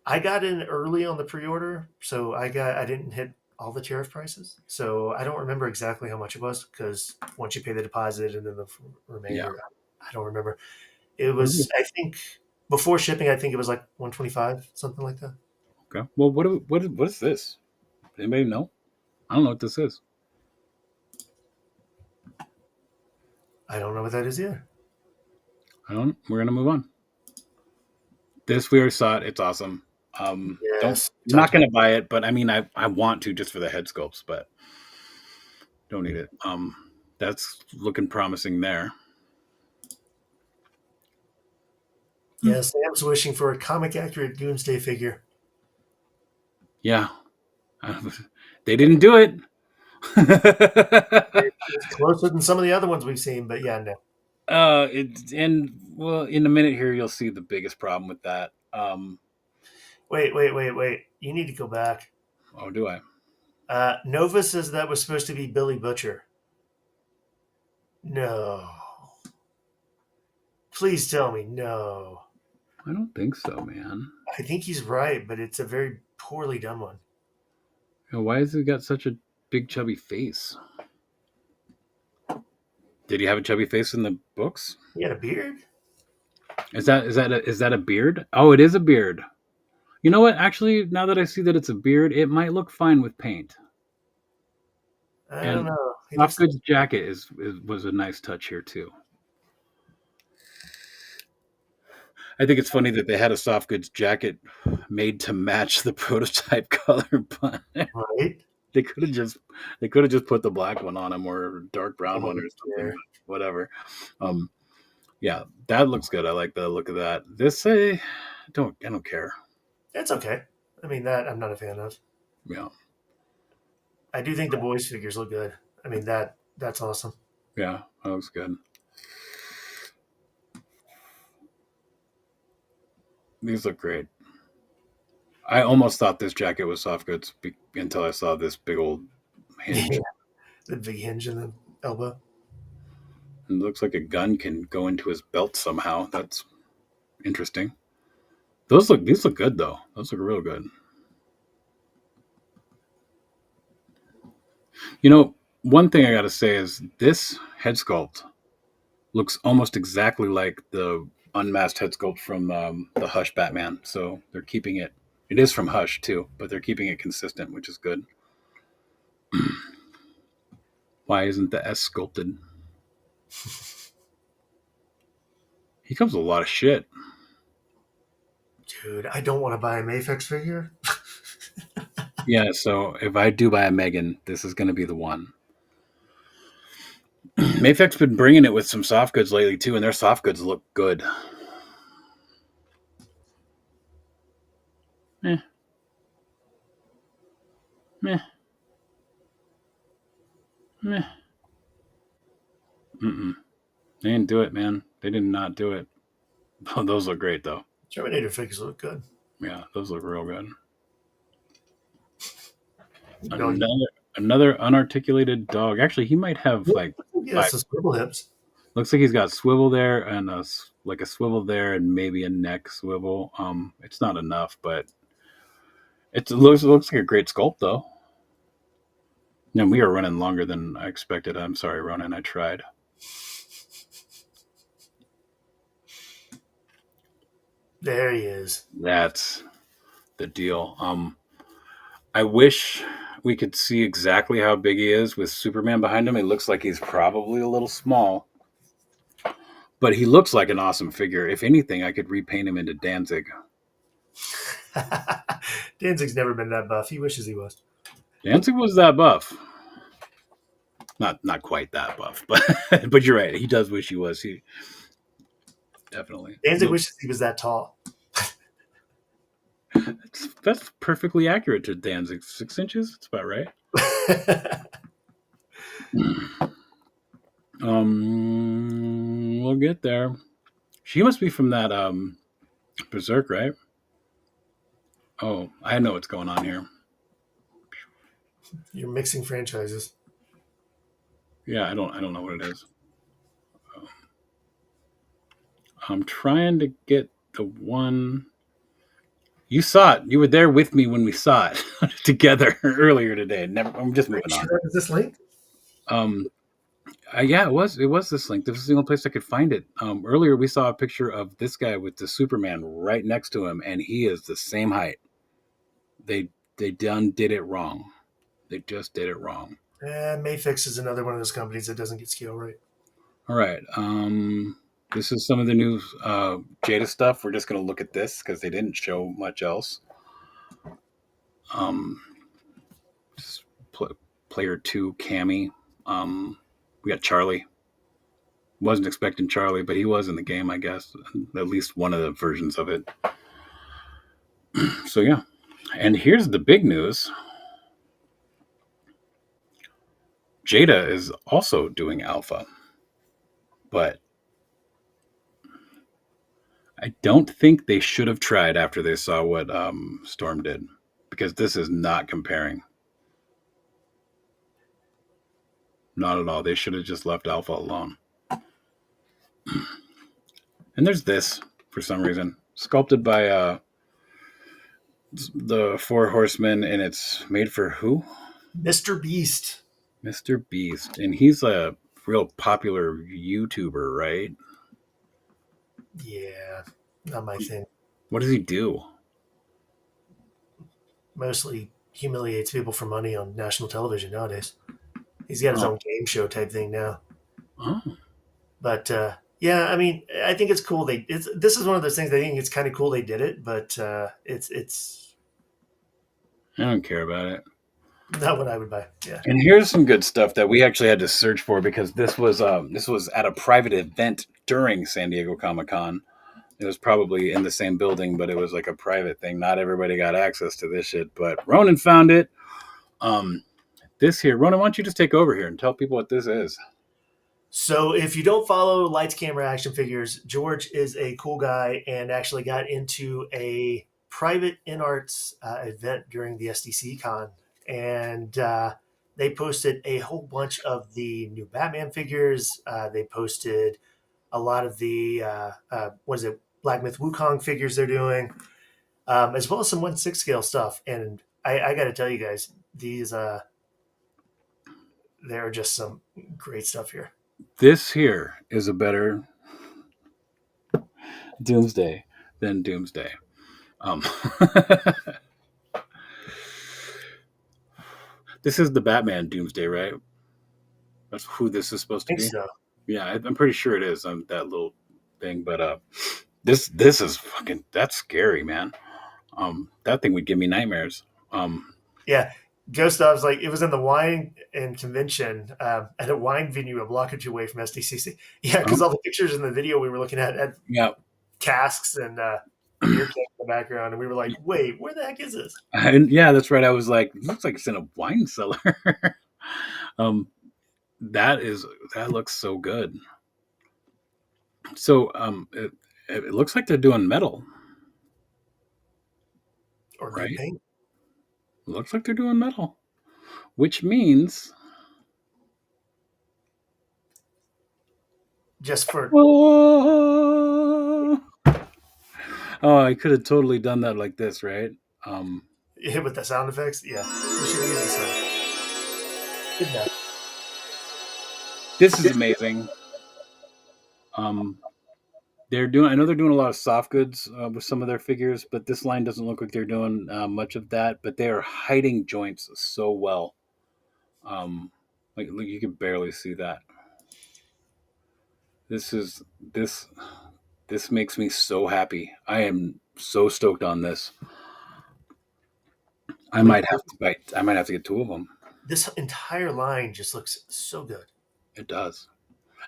I got in early on the pre-order, so I didn't hit all the tariff prices. So I don't remember exactly how much it was because once you pay the deposit and then the Yeah. remainder, I don't remember. It was, I think, before shipping. I think it was like 125, something like that. Okay. Well, what is this? Anybody know? I don't know what this is. I don't know what that is either. I don't. We're gonna move on. This we already saw it. It's awesome. Don't. Yes, I'm not gonna buy it, but I mean, I want to just for the head sculpts, but don't need it. That's looking promising there. yeah. Sam's wishing for a comic accurate Doomsday figure. Yeah, they didn't do it. It's closer than some of the other ones we've seen, but yeah, no. And well, in a minute here, you'll see the biggest problem with that. Wait. You need to go back. Oh, do I? Nova says that was supposed to be Billy Butcher. No. Please tell me no. I don't think so, man. I think he's right, but it's a very poorly done one. Why has he got such a big chubby face? Did he have a chubby face in the books? He had a beard? Is that a beard? Oh, it is a beard. You know what? Actually, now that I see that it's a beard, it might look fine with paint. I don't And know. He soft looks goods jacket was a nice touch here too. I think it's funny that they had a soft goods jacket made to match the prototype color, but right. they could have just put the black one on him or a dark brown one or something. There. But whatever. Um, yeah, that looks good. I like the look of that. This I don't care. It's okay. I mean, that I'm not a fan of. Yeah, I do think the boys' figures look good. I mean, that's awesome. yeah, that looks good. These look great. I almost thought this jacket was soft goods until I saw this big old hinge. The big hinge in the elbow. It looks like a gun can go into his belt somehow. That's interesting. These look good though. Those look real good. You know, one thing I got to say is this head sculpt looks almost exactly like the unmasked head sculpt from the Hush Batman. So they're keeping it. It is from Hush too, but they're keeping it consistent, which is good. Why isn't the S sculpted? He comes with a lot of shit. Dude, I don't want to buy a Mayfix figure. Yeah, so if I do buy a Megan, this is going to be the one. Mayfec's been bringing it with some soft goods lately too, and their soft goods look good. Meh. Meh. Meh. Mm-mm. They didn't do it, man. They did not do it. Oh, those look great though. Terminator figures look good. Yeah, those look real good. No, Another unarticulated dog. Actually, he might have like yeah, some scribble hips. looks like he's got swivel there and like a swivel there and maybe a neck swivel. It's not enough, but it looks like a great sculpt though. And we are running longer than I expected. I'm sorry, Ronan. I tried. There he is. That's the deal. I wish we could see exactly how big he is with Superman behind him. It looks like he's probably a little small, but he looks like an awesome figure. If anything, I could repaint him into Danzig. Danzig's never been that buff. He wishes he was. Danzig was that buff. Not quite that buff, but but you're right. He does wish he was. He definitely. Danzig wishes he was that tall. That's perfectly accurate to Danzig. 6 inches. That's about right. We'll get there. She must be from that Berserk, right? Oh, I know what's going on here. You're mixing franchises. Yeah, I don't know what it is. I'm trying to get the one you saw it. You were there with me when we saw it together earlier today. Never. I'm just Are you moving sure on. that was this link? Um, yeah, it was. It was this link. This was the only place I could find it. Earlier, we saw a picture of this guy with the Superman right next to him, and he is the same height. They did it wrong. They just did it wrong. Mayfix is another one of those companies that doesn't get scale right. All right. This is some of the new Jada stuff. We're just going to look at this because they didn't show much else. Um, player 2, Cammy. We got Charlie. Wasn't expecting Charlie, but he was in the game, I guess. At least one of the versions of it. So, yeah. And here's the big news Jada is also doing alpha, but I don't think they should have tried after they saw what Storm did, because this is not comparing. Not at all. They should have just left alpha alone. And there's this for some reason, sculpted by the Four Horsemen, and it's made for who? Mr. Beast. Mr. Beast, and he's a real popular YouTuber, right? Yeah, not my thing. What does he do? Mostly humiliates people for money on national television nowadays. He's got his Oh, own game show type thing now. oh, But yeah, I mean, I think it's cool. This is one of those things. I think it's kind of cool they did it, but it's I don't care about it. not what I would buy. Yeah. And here's some good stuff that we actually had to search for because this was at a private event during San Diego Comic-Con. It was probably in the same building, but it was like a private thing. Not everybody got access to this shit, but Ronan found it. This here, Ronan, why don't you just take over here and tell people what this is? So if you don't follow Lights Camera Action Figures, George is a cool guy and actually got into a private InArts event during the SDCC con, and they posted a whole bunch of the new Batman figures. They posted a lot of the what is it, Black Myth Wukong figures they're doing, as well as some 1/6 scale stuff. And I got to tell you guys, these there are just some great stuff here. This here is a better Doomsday than Doomsday. Um, this is the Batman Doomsday, right? That's who this is supposed I to think be. so. Yeah, I'm pretty sure it is. That little thing, but this is fucking that's scary, man. That thing would give me nightmares. Yeah, Gustav's like it was in the wine and convention at a wine venue a block or two away from SDCC. Yeah, because um, all the pictures in the video we were looking at had yeah, casks and beer cans in the background, and we were like, "Wait, where the heck is this?" and yeah, that's right. I was like, looks like it's in a wine cellar. um, that is that looks so good. So it looks like they're doing metal, Or right? green It paint, looks like they're doing metal, which means just for oh, I could have totally done that like this, right? Um, with the sound effects. Yeah, we should use this. Good enough. this is amazing. Um, they're doing. I know they're doing a lot of soft goods with some of their figures, but this line doesn't look like they're doing much of that. But they are hiding joints so well. Like you can barely see that. This is this this makes me so happy. I am so stoked on this. I When might have to bite. I might have to get two of them. this entire line just looks so good. It does.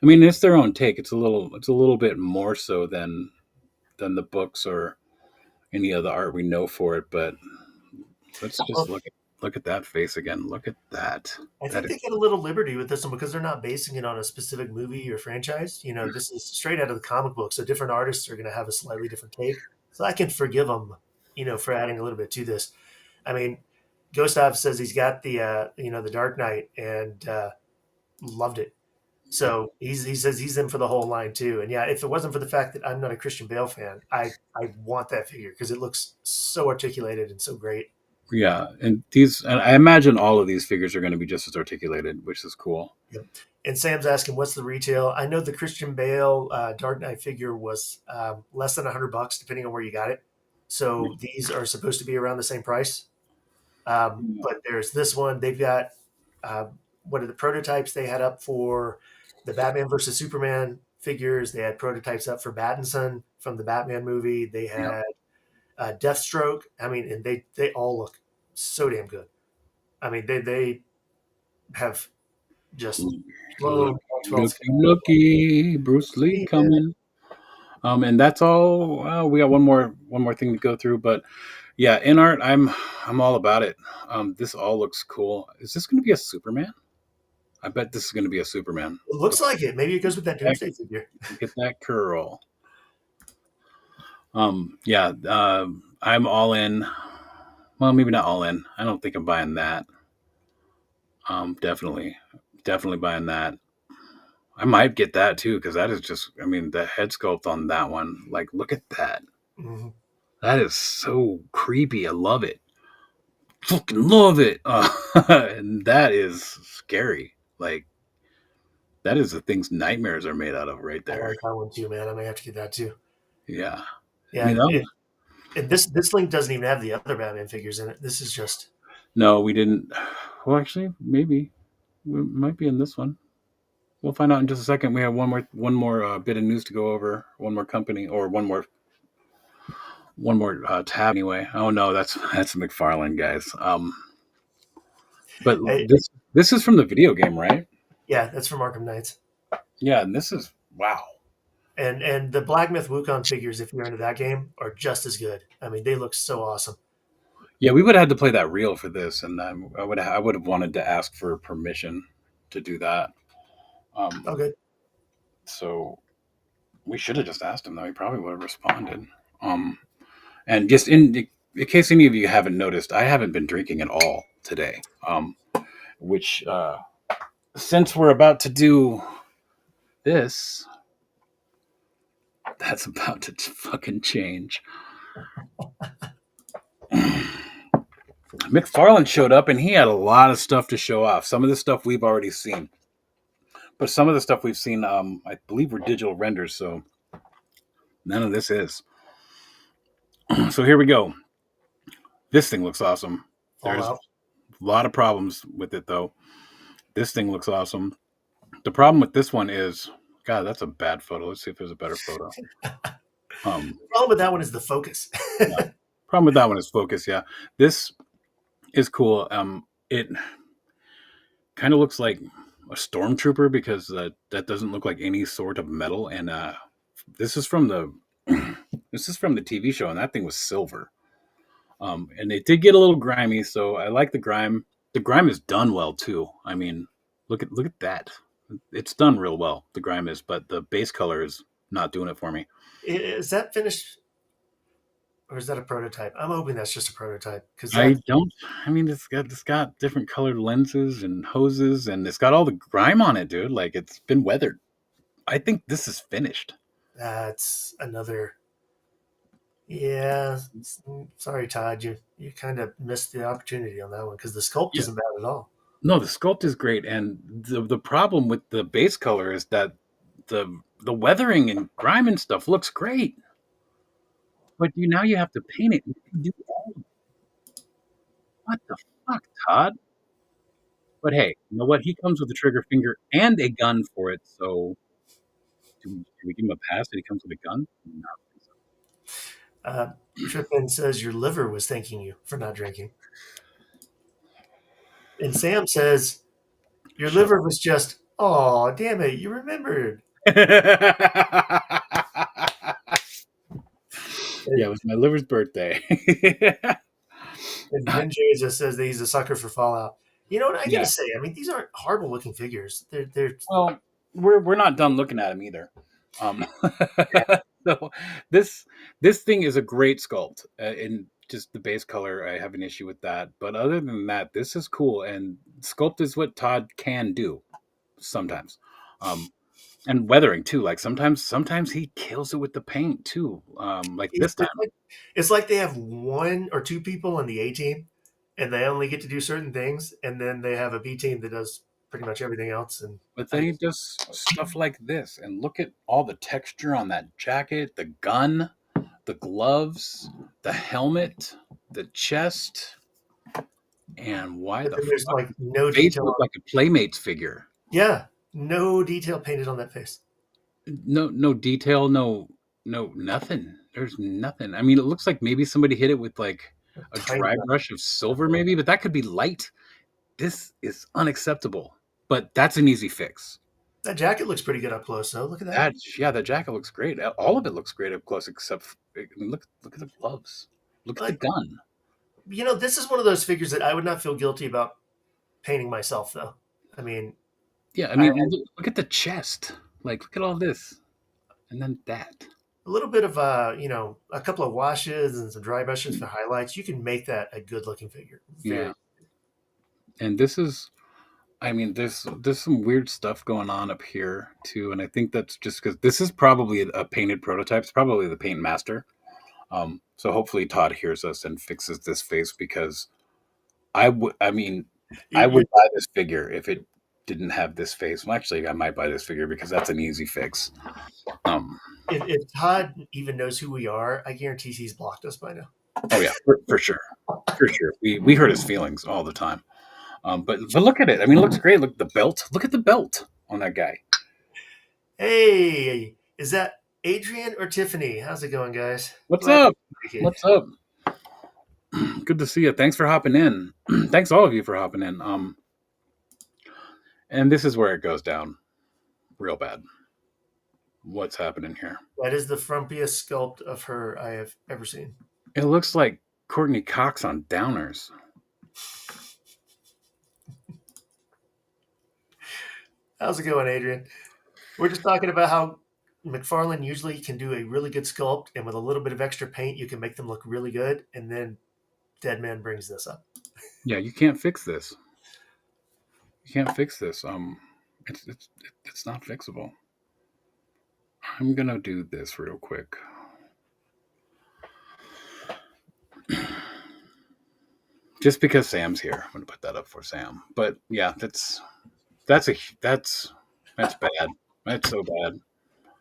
I mean, it's their own take. It's a little bit more so than the books or any of the art we know for it. But let's just Well, look. Look at that face again. Look at that. I That think is, they get a little liberty with this one because they're not basing it on a specific movie or franchise. This is straight out of the comic book, so different artists are going to have a slightly different take. So I can forgive them, for adding a little bit to this. I mean, Gustav says he's got the Dark Knight and loved it. So he says he's in for the whole line too. And yeah, if it wasn't for the fact that I'm not a Christian Bale fan, I want that figure because it looks so articulated and so great. yeah. And I imagine all of these figures are going to be just as articulated, which is cool. Yep. And Sam's asking, what's the retail? I know the Christian Bale Dark Knight figure was less than $100, depending on where you got it. So these are supposed to be around the same price. But there's this one. They've got what are the prototypes they had up for the Batman versus Superman figures? They had prototypes up for Battinson from the Batman movie. They had Deathstroke. I mean, and they all look so damn good. I mean, they have just looky, Bruce Lee coming. And that's all. We got one more thing to go through, but yeah, in art, I'm all about it. This all looks cool. Is this going to be a Superman? I bet this is going to be a Superman. It looks like it. Maybe it goes with that Doomsday figure. Get that curl. Yeah. I'm all in. Well, maybe not all in. I don't think I'm buying that. Definitely buying that. I might get that too because that is just. I mean, the head sculpt on that one. Like, look at that. Mm-hmm. That is so creepy. I love it. Fucking love it. And that is scary. Like, that is the things nightmares are made out of right there. I like that one too, man. I may have to get that too. Yeah. Yeah. I mean, and this link doesn't even have the other Batman figures in it. This is just. No, we didn't. Well, actually, maybe we might be in this one. We'll find out in just a second. We have one more bit of news to go over. One more company or one more tab anyway. Oh no, that's McFarlane, guys. But Hey, this is from the video game, right? yeah, that's from Arkham Knights. Yeah, and this is wow. And the Black Myth Wukong figures, if you're into that game, are just as good. I mean, they look so awesome. Yeah, we would have had to play that reel for this, and I would have wanted to ask for permission to do that. Okay. So we should have just asked him, though. He probably would have responded. And just in case any of you haven't noticed, I haven't been drinking at all today. Which since we're about to do this, that's about to fucking change. McFarlane showed up and he had a lot of stuff to show off. Some of the stuff we've already seen, but some of the stuff we've seen, I believe, were digital renders. So none of this is. So here we go. This thing looks awesome. There's a lot of problems with it, though. This thing looks awesome. The problem with this one is, God, that's a bad photo. Let's see if there's a better photo. The problem with that one is the focus. Yeah. Problem with that one is focus. Yeah, this is cool. It kind of looks like a stormtrooper because that doesn't look like any sort of metal. And this is from the TV show, and that thing was silver. And it did get a little grimy, so I like the grime. The grime is done well too. I mean, look at that. It's done real well. The grime is, but the base color is not doing it for me. Is that finished, or is that a prototype? I'm hoping that's just a prototype because I don't. I mean, it's got different colored lenses and hoses, and it's got all the grime on it, dude. Like it's been weathered. I think this is finished. That's another. Yeah, sorry, Todd. You kind of missed the opportunity on that one because the sculpt isn't bad at all. No, the sculpt is great, and the problem with the base color is that the weathering and grime and stuff looks great, but now you have to paint it. What the fuck, Todd? But hey, you know what? He comes with a trigger finger and a gun for it, so do we give him a pass that he comes with a gun? No. Trippin says your liver was thanking you for not drinking. And Sam says your liver was just, oh, damn it, you remembered. Yeah, it was my liver's birthday. And And Ninja just says that he's a sucker for Fallout. You know what I gotta Yeah. say? I mean, these aren't horrible looking figures. They're Well, we're not done looking at him either. Um, so this this thing is a great sculpt. In just the base color, I have an issue with that. But other than that, this is cool. And sculpt is what Todd can do sometimes. And weathering too. Like sometimes he kills it with the paint too. Like it's, this time. it's like they have one or two people on the A team, and they only get to do certain things, and then they have a B team that does pretty much everything else. And But then he does stuff like this, and look at all the texture on that jacket, the gun, the gloves, the helmet, the chest, and why but the then there's fuck like no face detail look on. like a Playmates figure? Yeah, no detail painted on that face. No detail, no nothing. There's nothing. I mean, it looks like maybe somebody hit it with like a Tiny. dry brush of silver, maybe, but that could be light. This is unacceptable. But that's an easy fix. That jacket looks pretty good up close, though. Look at that. That jacket looks great. All of it looks great up close, except look at the gloves. Look at the Like, gun. this is one of those figures that I would not feel guilty about painting myself, though. I mean, Yeah, I I mean, look at the chest. Like, look at all this, and then that. a little bit of a couple of washes and some dry brushes for highlights. You can make that a good looking figure. Very. Yeah, and this is. I mean, there's some weird stuff going on up here too, and I think that's just because this is probably a painted prototype. It's probably the paint master. So hopefully Todd hears us and fixes this face because I would. I mean, I You, would buy this figure if it didn't have this face. Well, actually, I might buy this figure because that's an easy fix. Um, if Todd even knows who we are, I guarantee he's blocked us by now. oh yeah, for sure, for sure. We hurt his feelings all the time. But look at it. I mean, it looks great. Look at the belt. Look at the belt on that guy. Hey, is that Adrian or Tiffany? How's it going, guys? What's Glad up? to be here. What's up? Good to see you. Thanks for hopping in. Thanks all of you for hopping in. And this is where it goes down real bad. What's happening here? That is the frumpiest sculpt of her I have ever seen. It looks like Courtney Cox on Downers. How's it going, Adrian? We're just talking about how McFarlane usually can do a really good sculpt, and with a little bit of extra paint, you can make them look really good. And then Deadman brings this up. Yeah, you can't fix this. You can't fix this. It's not fixable. I'm gonna do this real quick. Just because Sam's here, I'm gonna put that up for Sam. But yeah, that's bad. That's so bad.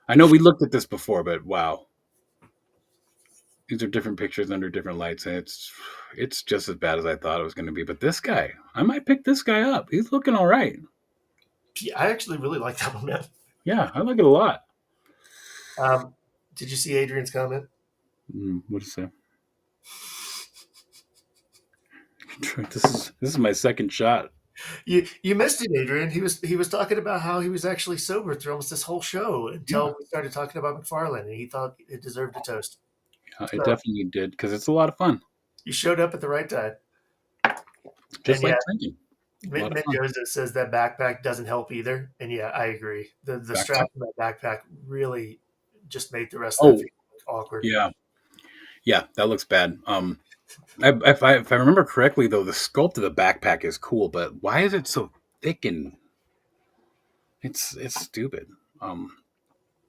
I know we looked at this before, but wow, these are different pictures under different lights, and it's just as bad as I thought it was going to be. But this guy, I might pick this guy up. He's looking all right. Yeah, I actually really like that one, man. Yeah, I like it a lot. Did you see Adrian's comment? What is that? This is my second shot. You missed it, Adrian. He was talking about how he was actually sober through almost this whole show until we started talking about McFarlane, and he thought it deserved a toast. Yeah, it definitely did because it's a lot of fun. You showed up at the right time. Just And like yeah, drinking. Mint Joseph says that backpack doesn't help either, and yeah, I agree. The strap in that backpack really just made the rest of it awkward. Yeah, that looks bad. If I remember correctly, though, the sculpt of the backpack is cool, but why is it so thick and it's stupid?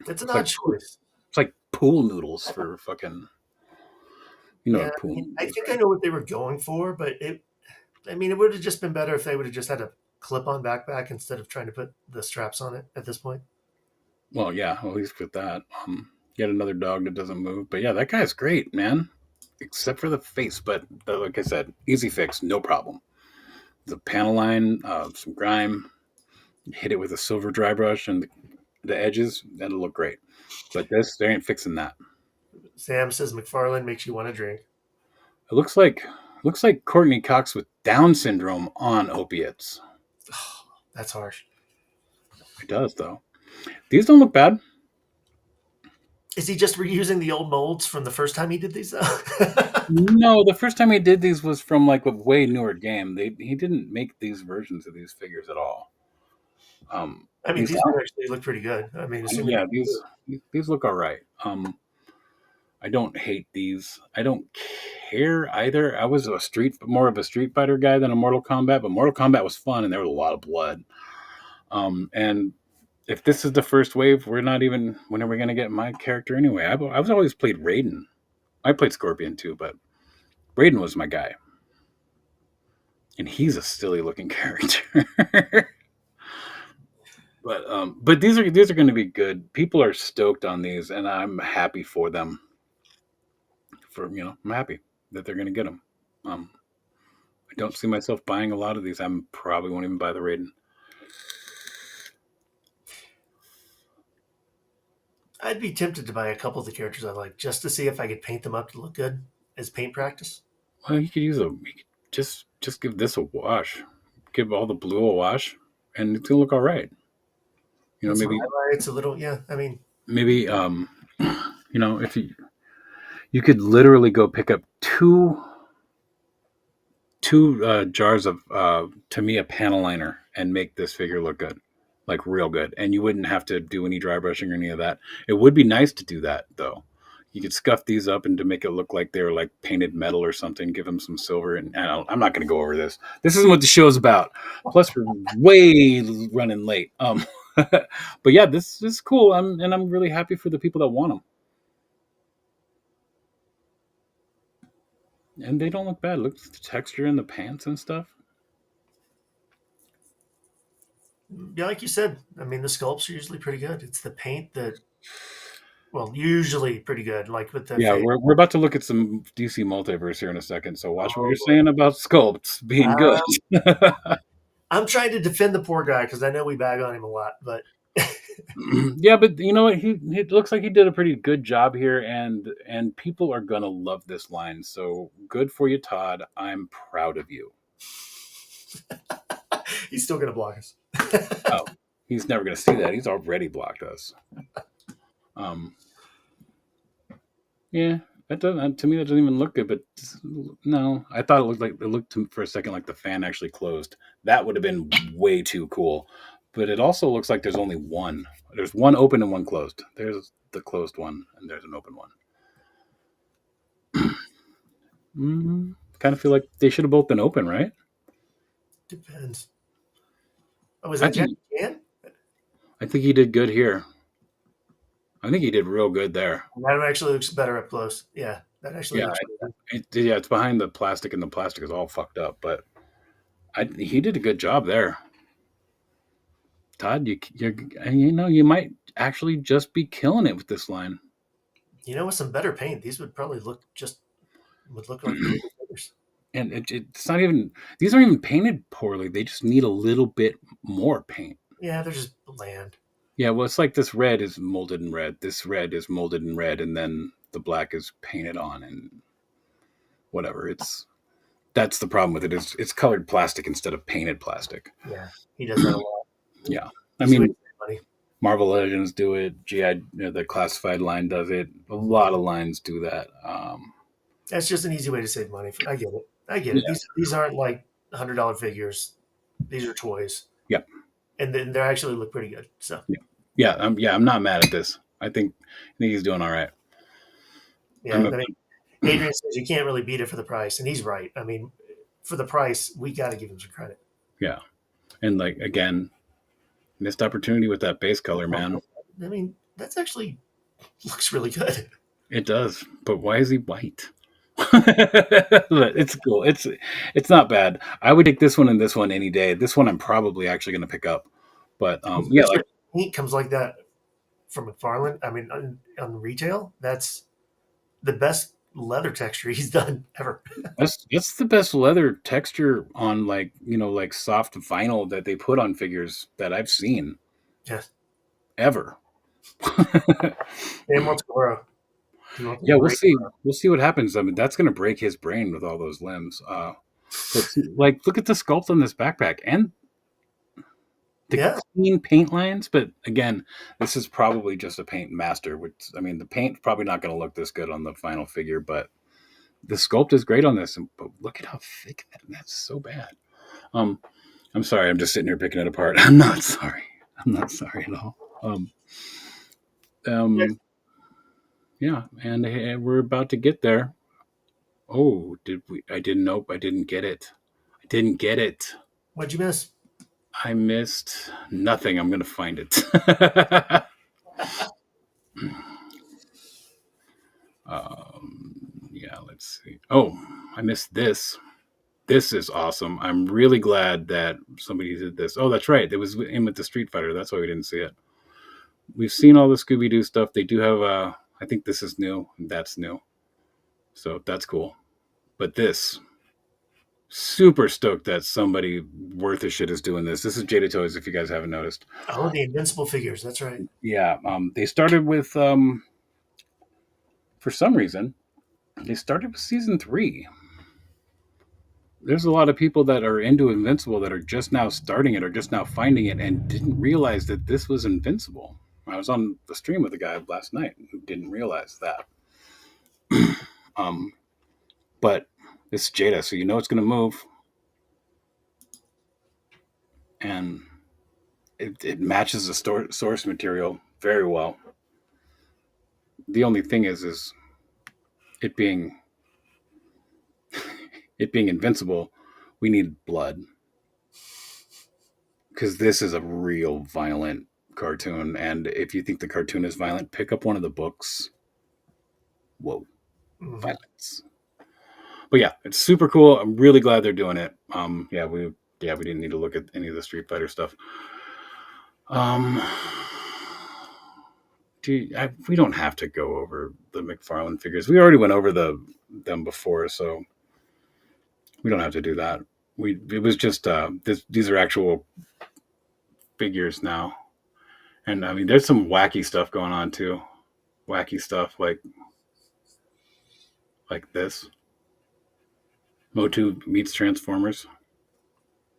It's an odd choice. It's like pool noodles for fucking, pool. I think I know what they were going for, but it would have just been better if they would have just had a clip-on backpack instead of trying to put the straps on it at this point. Well, yeah, at least with that. Yet another dog that doesn't move. But yeah, that guy's great, man. Except for the face. But like I said, easy fix, no problem. The panel line, some grime, hit it with a silver dry brush and the edges, that'll look great. But they ain't fixing that. Sam says McFarlane makes you want to drink. It looks like Courtney Cox with Down syndrome on opiates. Oh, that's harsh. It does, though. These don't look bad. Is he just reusing the old molds from the first time he did these? No, the first time he did these was from like a way newer game. He didn't make these versions of these figures at all. I mean, These these do actually look pretty good. I mean, assuming yeah, these look all right. I don't hate these. I don't care either. I was more of a Street Fighter guy than a Mortal Kombat, but Mortal Kombat was fun and there was a lot of blood. And if this is the first wave, we're not even. When are we going to get my character anyway? I've always played Raiden. I played Scorpion too, but Raiden was my guy, and he's a silly looking character. But these are going to be good. People are stoked on these, and I'm happy for them. I'm happy that they're going to get them. I don't see myself buying a lot of these. I probably won't even buy the Raiden. I'd be tempted to buy a couple of the characters I like just to see if I could paint them up to look good as paint practice. Well, you could just give this a wash. Give all the blue a wash, and it's gonna look all right. And some Maybe highlights, a little, yeah. I mean, maybe if you could literally go pick up two jars of Tamiya panel liner and make this figure look good, like real good, and you wouldn't have to do any dry brushing or any of that. It would be nice to do that though. You could scuff these up and to make it look like they were like painted metal or something. Give them some silver, and I'm not going to go over this. This isn't what the show's about. Plus, we're way running late. But yeah, this is cool. I'm really happy for the people that want them. And they don't look bad. Look at the texture in the pants and stuff. yeah, like you said, I mean, the sculpts are usually pretty good. It's the paint that, well, usually pretty good. Like with the Yeah, face. we're about to look at some DC multiverse here in a second. So watch what Oh, you're saying about sculpts being good. I'm trying to defend the poor guy because I know we bag on him a lot, but Yeah, but you know what? It looks like he did a pretty good job here, and people are gonna love this line. So good for you, Todd. I'm proud of you. he's still going to block us. Oh, he's never gonna see that. He's already blocked us. Um, yeah, that doesn't to me. That doesn't even look good. But no, I thought it looked for a second like the fan actually closed. That would have been way too cool. But it also looks like there's only one. There's one open and one closed. There's the closed one, and there's an open one. Kind of feel like they should have both been open, right? Depends. Oh, was I that think Jackie Chan? I think he did good here. I think he did real good there. That actually looks better up close. Yeah, that actually Yeah, looks really yeah, it's behind the plastic, and the plastic is all fucked up. But he did a good job there. Todd, you might actually just be killing it with this line. good. With some better paint, these would probably would look like really good figures. And it's not even these aren't even painted poorly. They just need a little bit more paint. Yeah, they're just bland. Yeah, well, it's like this red is molded in red. This red is molded in red, and then the black is painted on, and whatever. That's the problem with it. It's colored plastic instead of painted plastic. Yeah, he does that a lot. Yeah, I Easy way mean, to save money. Marvel Legends do it. GI, the classified line does it. A lot of lines do that. That's just an easy way to save money. I get it. I get it. Yeah, These aren't like $100 figures. These are toys, yeah, and then they actually look pretty good. So yeah. I'm not mad at this. I think he's doing all right. yeah, I mean, Adrian says you can't really beat it for the price, and he's right. I mean, for the price, we got to give him some credit. Yeah, and like again, missed opportunity with that base color, man. I mean, that's actually looks really good. It does, but why is he white? But it's cool. It's not bad. I would take this one and this one any day. This one I'm probably actually going to pick up. But yeah, like Paint comes like that from McFarlane. I mean, on retail, that's the best leather texture he's done ever. that's the best leather texture on like soft vinyl that they put on figures that I've seen Yes. ever. And what's Goro? Yeah, we'll see. We'll see what happens. I mean, that's going to break his brain with all those limbs. But like, look at the sculpt on this backpack and the Yeah. clean paint lines. But again, this is probably just a paint master. Which I mean, the paint's probably not going to look this good on the final figure, but the sculpt is great on this, but look at how thick that's so bad. Um, I'm sorry. I'm just sitting here picking it apart. I'm not sorry. I'm not sorry at all. Um, yeah, and we're about to get there. Oh, did we? I didn't. Nope, I didn't get it. I didn't get it. What'd you miss? I missed nothing. I'm gonna find it. Yeah, let's see. Oh, I missed this. This is awesome. I'm really glad that somebody did this. Oh, that's right. It was in with the Street Fighter. That's why we didn't see it. We've seen all the Scooby Doo stuff. They do have I think this is new. That's new. So that's cool. But this, super stoked that somebody worth a shit is doing this. This is Jada Toys, if you guys haven't noticed. Oh, the Invincible figures. That's right. Yeah, they started with for some reason they started with season 3. There's a lot of people that are into Invincible that are just now starting it or just now finding it and didn't realize that this was Invincible. I was on the stream with a guy last night who didn't realize that. But it's Jada, so you know it's going to move. And it matches the source material very well. The only thing is it being Invincible, we need blood. Because this is a real violent cartoon, and if you think the cartoon is violent, pick up one of the books. Whoa, violence! But yeah, it's super cool. I'm really glad they're doing it. We didn't need to look at any of the Street Fighter stuff. We don't have to go over the McFarlane figures. We already went over them before, so we don't have to do that. It was just these are actual figures now. And I mean, there's some wacky stuff going on too. Wacky stuff like this. Motu meets Transformers.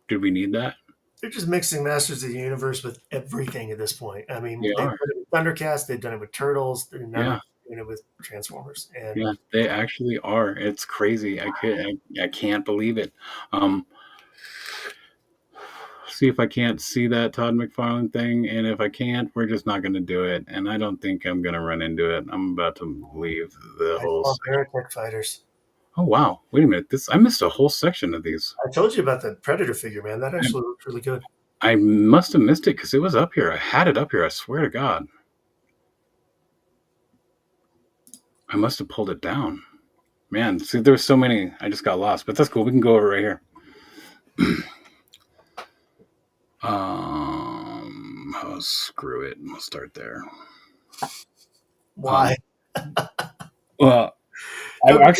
Did we need that? They're just mixing Masters of the Universe with everything at this point. I mean, They they've done are. it with Thundercats, they've done it with Turtles, they're now Yeah. doing it with Transformers. And Yeah, they actually are. It's crazy. I can't believe it. See if I can't see that Todd McFarlane thing, and if I can't, we're just not going to do it. And I don't think I'm going to run into it. I'm about to leave the whole. Baratech Fighters. Oh wow! Wait a minute. I missed a whole section of these. I told you about the Predator figure, man. That actually looked really good. I must have missed it because it was up here. I had it up here. I swear to God. I must have pulled it down. Man, see, there's so many. I just got lost, but that's cool. We can go over right here. Oh, screw it. We'll start there. Why? Well, I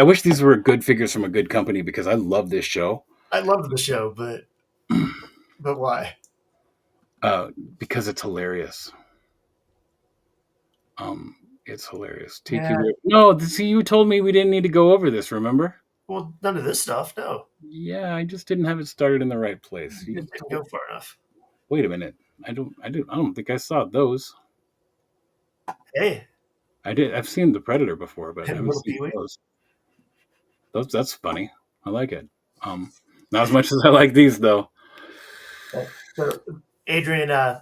wish these were good figures from a good company because I love this show. I love the show, but why? Because it's hilarious. It's hilarious. Tiki, Yeah. no, see, you told me we didn't need to go over this. Remember? Well, none of this stuff. No. Yeah, I just didn't have it started in the right place. It didn't go far enough. Wait a minute. I don't think I saw those. Hey. I did. I've seen the Predator before, but I haven't Little seen Pee-wee? those. That's funny. I like it. Not as much as I like these though. So, Adrian,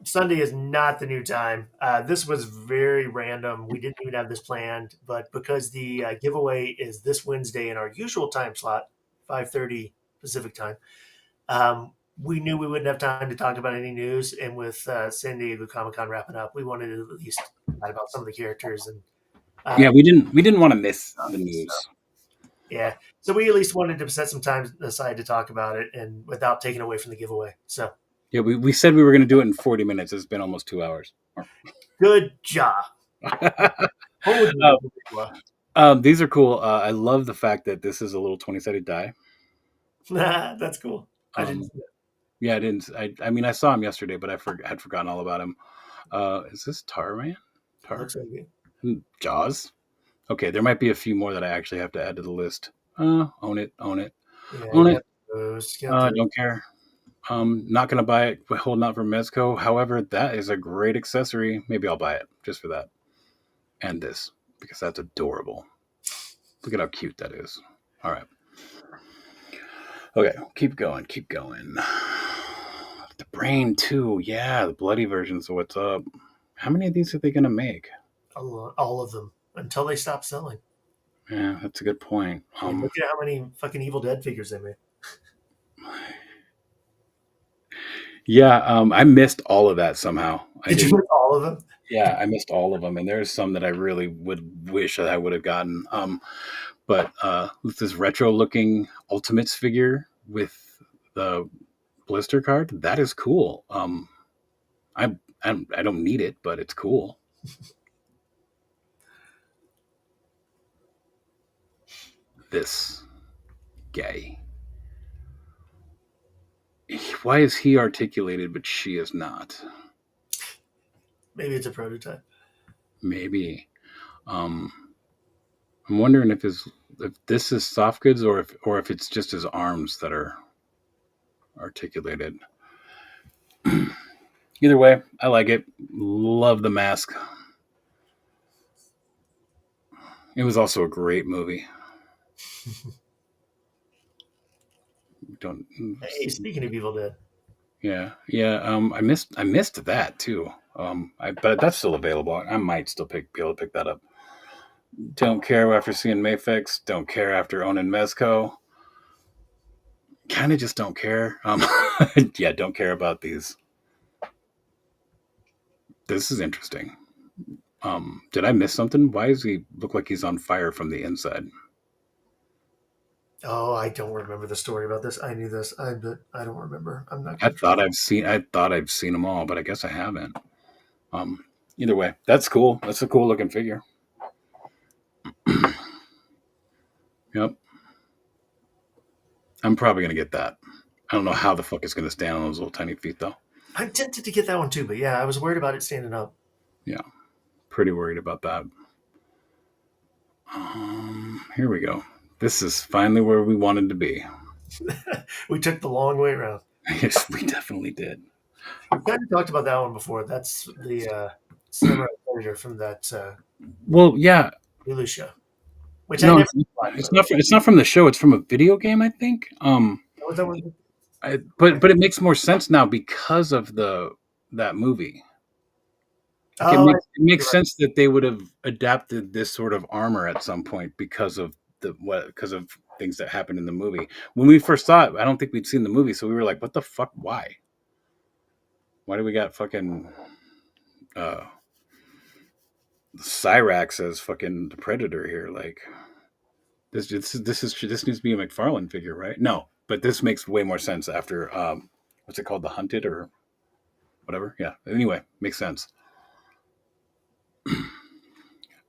Sunday is not the new time. This was very random. We didn't even have this planned, but because the giveaway is this Wednesday in our usual time slot, 5:30 Pacific time, we knew we wouldn't have time to talk about any news. And with San Diego Comic-Con wrapping up, we wanted to at least chat about some of the characters. And yeah, we didn't want to miss the news. Yeah, so we at least wanted to set some time aside to talk about it, and without taking away from the giveaway. So yeah, we said we were going to do it in 40 minutes. It's been almost 2 hours. good job. These are cool. I love the fact that this is a little 20-sided die. That's cool. I didn't see that. Yeah, I didn't. I mean, I saw him yesterday, but I had forgotten all about him. Is this Tar Man? Looks like it. Jaws? Okay, there might be a few more that I actually have to add to the list. Own it. Yeah, Own it. Don't care. Not gonna buy it. Holding out for Mezco. However, that is a great accessory. Maybe I'll buy it just for that. And this, because that's adorable. Look at how cute that is. All right. Okay, keep going, keep going. The brain too. Yeah, the bloody version. So what's up? How many of these are they gonna make? All of them until they stop selling. Yeah, that's a good point. I mean, look at how many fucking Evil Dead figures they made. Yeah, I missed all of that somehow. I Did you didn't. make all of them? Yeah, I missed all of them, and there's some that I really would wish that I would have gotten. But with this retro-looking Ultimates figure with the blister card, that is cool. I I don't need it, but it's cool. This guy. Why is he articulated but she is not? Maybe it's a prototype. Maybe. Um, I'm wondering if this is soft goods or if it's just his arms that are articulated. Either way, I like it. Love the mask. It was also a great movie. Don't. Hey, speaking of Evil Dead, Yeah. I missed that too. But that's still available. I might still be able to pick that up. Don't care after seeing Mayfix. Don't care after owning Mezco. Kind of just don't care. Yeah, don't care about these. This is interesting. Did I miss something? Why does he look like he's on fire from the inside? oh, I don't remember the story about this. I knew this, but I don't remember. I'm not. I thought I've seen them all, but I guess I haven't. Um, Either way, that's cool. That's a cool looking figure. Yep. I'm probably gonna get that. I don't know how the fuck it's gonna stand on those little tiny feet though. I'm tempted to get that one too, but yeah, I was worried about it standing up. Yeah, pretty worried about that. Here we go. This is finally where we wanted to be. We took the long way around. Yes, we definitely did. We've kind of talked about that one before. That's the Samurai Predator from that Well, yeah. Hulu show, which No, I never it's not. It's not from the show. It's from a video game, I think. Was that one? But it makes more sense now because of that movie. Like Oh, it makes you're right. sense that they would have adapted this sort of armor at some point because of because of things that happened in the movie. When we first saw it, I don't think we'd seen the movie, so we were like, "What the fuck? Why? Why do we got fucking uh, Cyrax as fucking the Predator here? Like this needs to be a McFarlane figure, right? No, but this makes way more sense after what's it called, The Hunted or whatever. Yeah. Anyway, makes sense.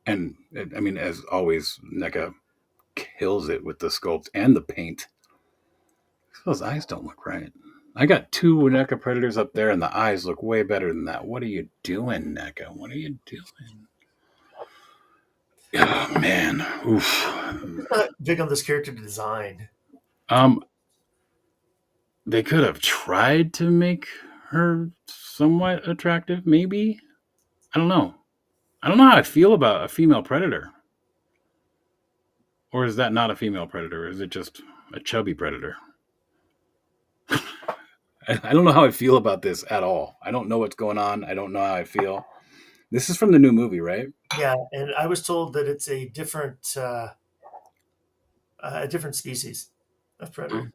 And I mean, as always, NECA kills it with the sculpt and the paint. Those eyes don't look right. I got two NECA Predators up there, and the eyes look way better than that. What are you doing, NECA? What are you doing? Oh man, oof. I'm not big on this character design. Um, they could have tried to make her somewhat attractive, maybe. I don't know. I don't know how I feel about a female predator. Or is that not a female predator? Is it just a chubby predator? I don't know how I feel about this at all. I don't know what's going on. I don't know how I feel. This is from the new movie, right? Yeah, and I was told that it's a different species of predator.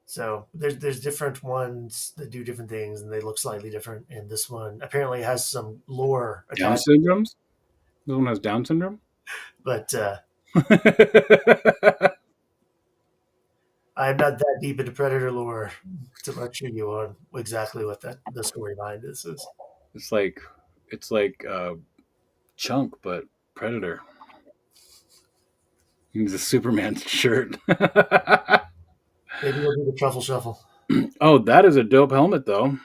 So there's different ones that do different things, and they look slightly different. And this one apparently has some lore Down attached. syndromes? This one has Down syndrome? But I'm not that deep into predator lore to lecture you on exactly what the story behind this is. it's like Chunk, but Predator. He's a Superman shirt. Maybe we'll do the truffle shuffle, Oh, that is a dope helmet, though.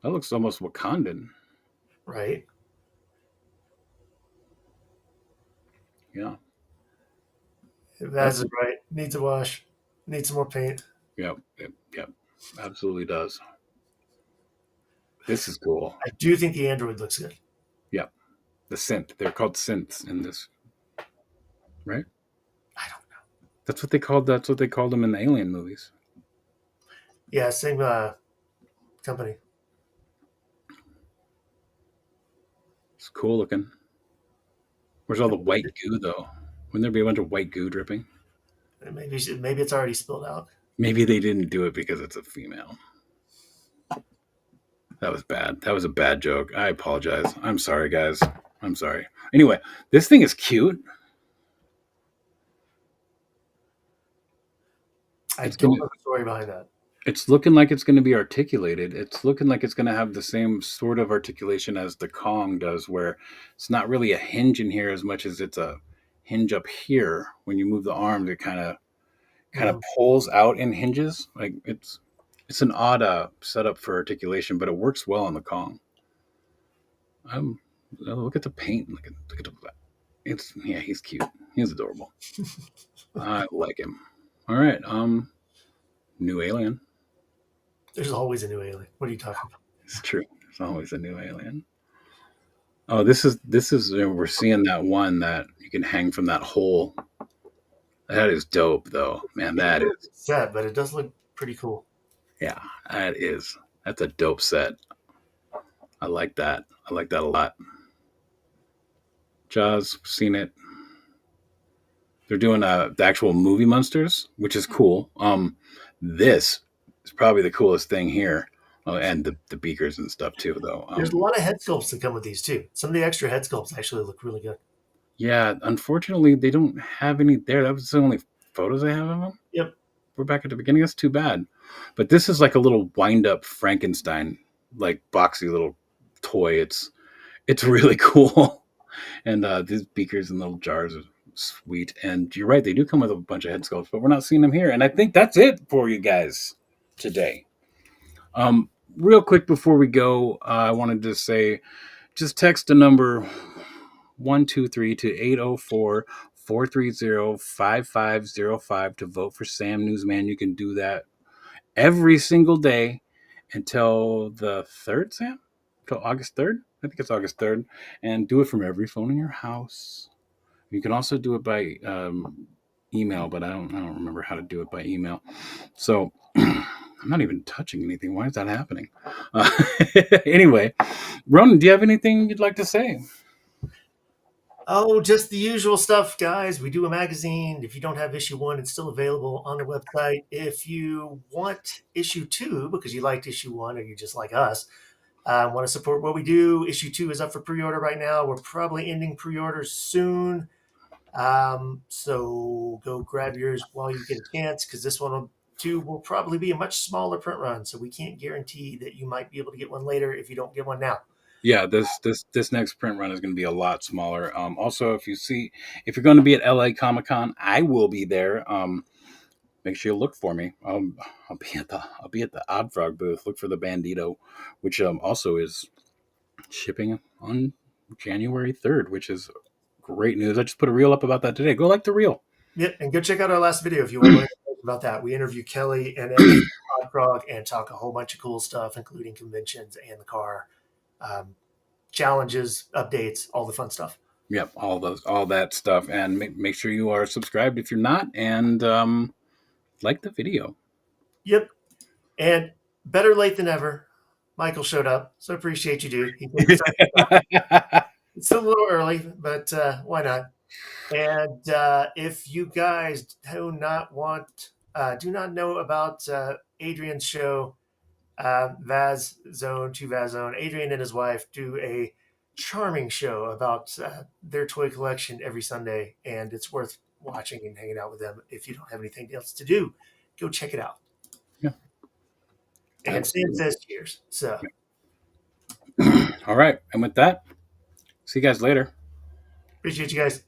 That looks almost Wakandan. right? Yeah. That's right. Needs a wash. Needs some more paint. Yep. Absolutely does. This is cool. I do think the android looks good. Yep. The synth. They're called synths in this right? I don't know. That's what they called. That's what they called them in the Alien movies. Yeah, same company. It's cool looking. Where's all the white goo though? Wouldn't there be a bunch of white goo dripping? Maybe it's already spilled out. Maybe they didn't do it because it's a female. That was bad. That was a bad joke. I apologize. I'm sorry, guys. I'm sorry. Anyway, this thing is cute. I It's don't gonna. know the story behind that. It's looking like it's going to be articulated. It's looking like it's going to have the same sort of articulation as the Kong does, where it's not really a hinge in here as much as it's a hinge up here. When you move the arms, it kind of Mhm. pulls out in hinges. Like it's an odd setup for articulation, but it works well on the Kong. Um, look at the paint. Look at the. It's yeah, he's cute. He's adorable. I like him. All right. New alien. There's always a new alien. What are you talking about? It's true. There's always a new alien. Oh, this is we're seeing that one that you can hang from that hole. That is dope, though, man. It's That is sad, but it does look pretty cool. yeah. That's a dope set. I like that. I like that a lot. Jaws, seen it. They're doing the actual movie monsters, which is cool. This is probably the coolest thing here. Oh, and the beakers and stuff too, though. There's a lot of head sculpts that come with these too. Some of the extra head sculpts actually look really good. Yeah, unfortunately, they don't have any there. That was the only photos I have of them. Yep. We're back at the beginning. That's too bad. But this is like a little wind up Frankenstein, like boxy little toy. It's really cool. And these beakers and little jars are sweet. And you're right, they do come with a bunch of head sculpts, but we're not seeing them here. And I think that's it for you guys today. Real quick before we go, I wanted to say just text the number 123 to 804 430 5505 to vote for Sam Newsman. You can do that every single day until the 3rd, Sam? Until August 3rd? I think it's August 3rd. And do it from every phone in your house. You can also do it by email, but I don't remember how to do it by email. So I'm not even touching anything. Why is that happening? Anyway, Ronan, do you have anything you'd like to say? Oh, just the usual stuff, guys. We do a magazine. If you don't have issue 1, it's still available on the website. If you want issue 2 because you liked issue 1 or you just like us, want to support what we do, issue 2 is up for pre-order right now. We're probably ending pre-orders soon. So go grab yours while you get a chance because this one too will probably be a much smaller print run. So we can't guarantee that you might be able to get one later if you don't get one now. Yeah, this next print run is going to be a lot smaller. Also, if you're going to be at LA Comic Con, I will be there. Make sure you look for me. I'll be at the Odd Frog booth. Look for the Bandito, which also is shipping on January 3rd, which is great news. I just put a reel up about that today. Go like the reel. Yep, and go check out our last video if you want to learn about that. We interview Kelly and Evan Odd Frog and talk a whole bunch of cool stuff, including conventions and the car. Challenges, updates, all the fun stuff. Yep, all that stuff, and make sure you are subscribed if you're not, and like the video. Yep, and better late than ever. Michael showed up, so appreciate you, dude. It's still a little early, but why not? And if you guys do not know about Adrian's show, Vaz Zone to Vaz Zone. Adrian and his wife do a charming show about their toy collection every Sunday, and it's worth watching and hanging out with them if you don't have anything else to do. Go check it out. Yeah. And Sam says cheers. So, all right, and with that, see you guys later. appreciate you guys.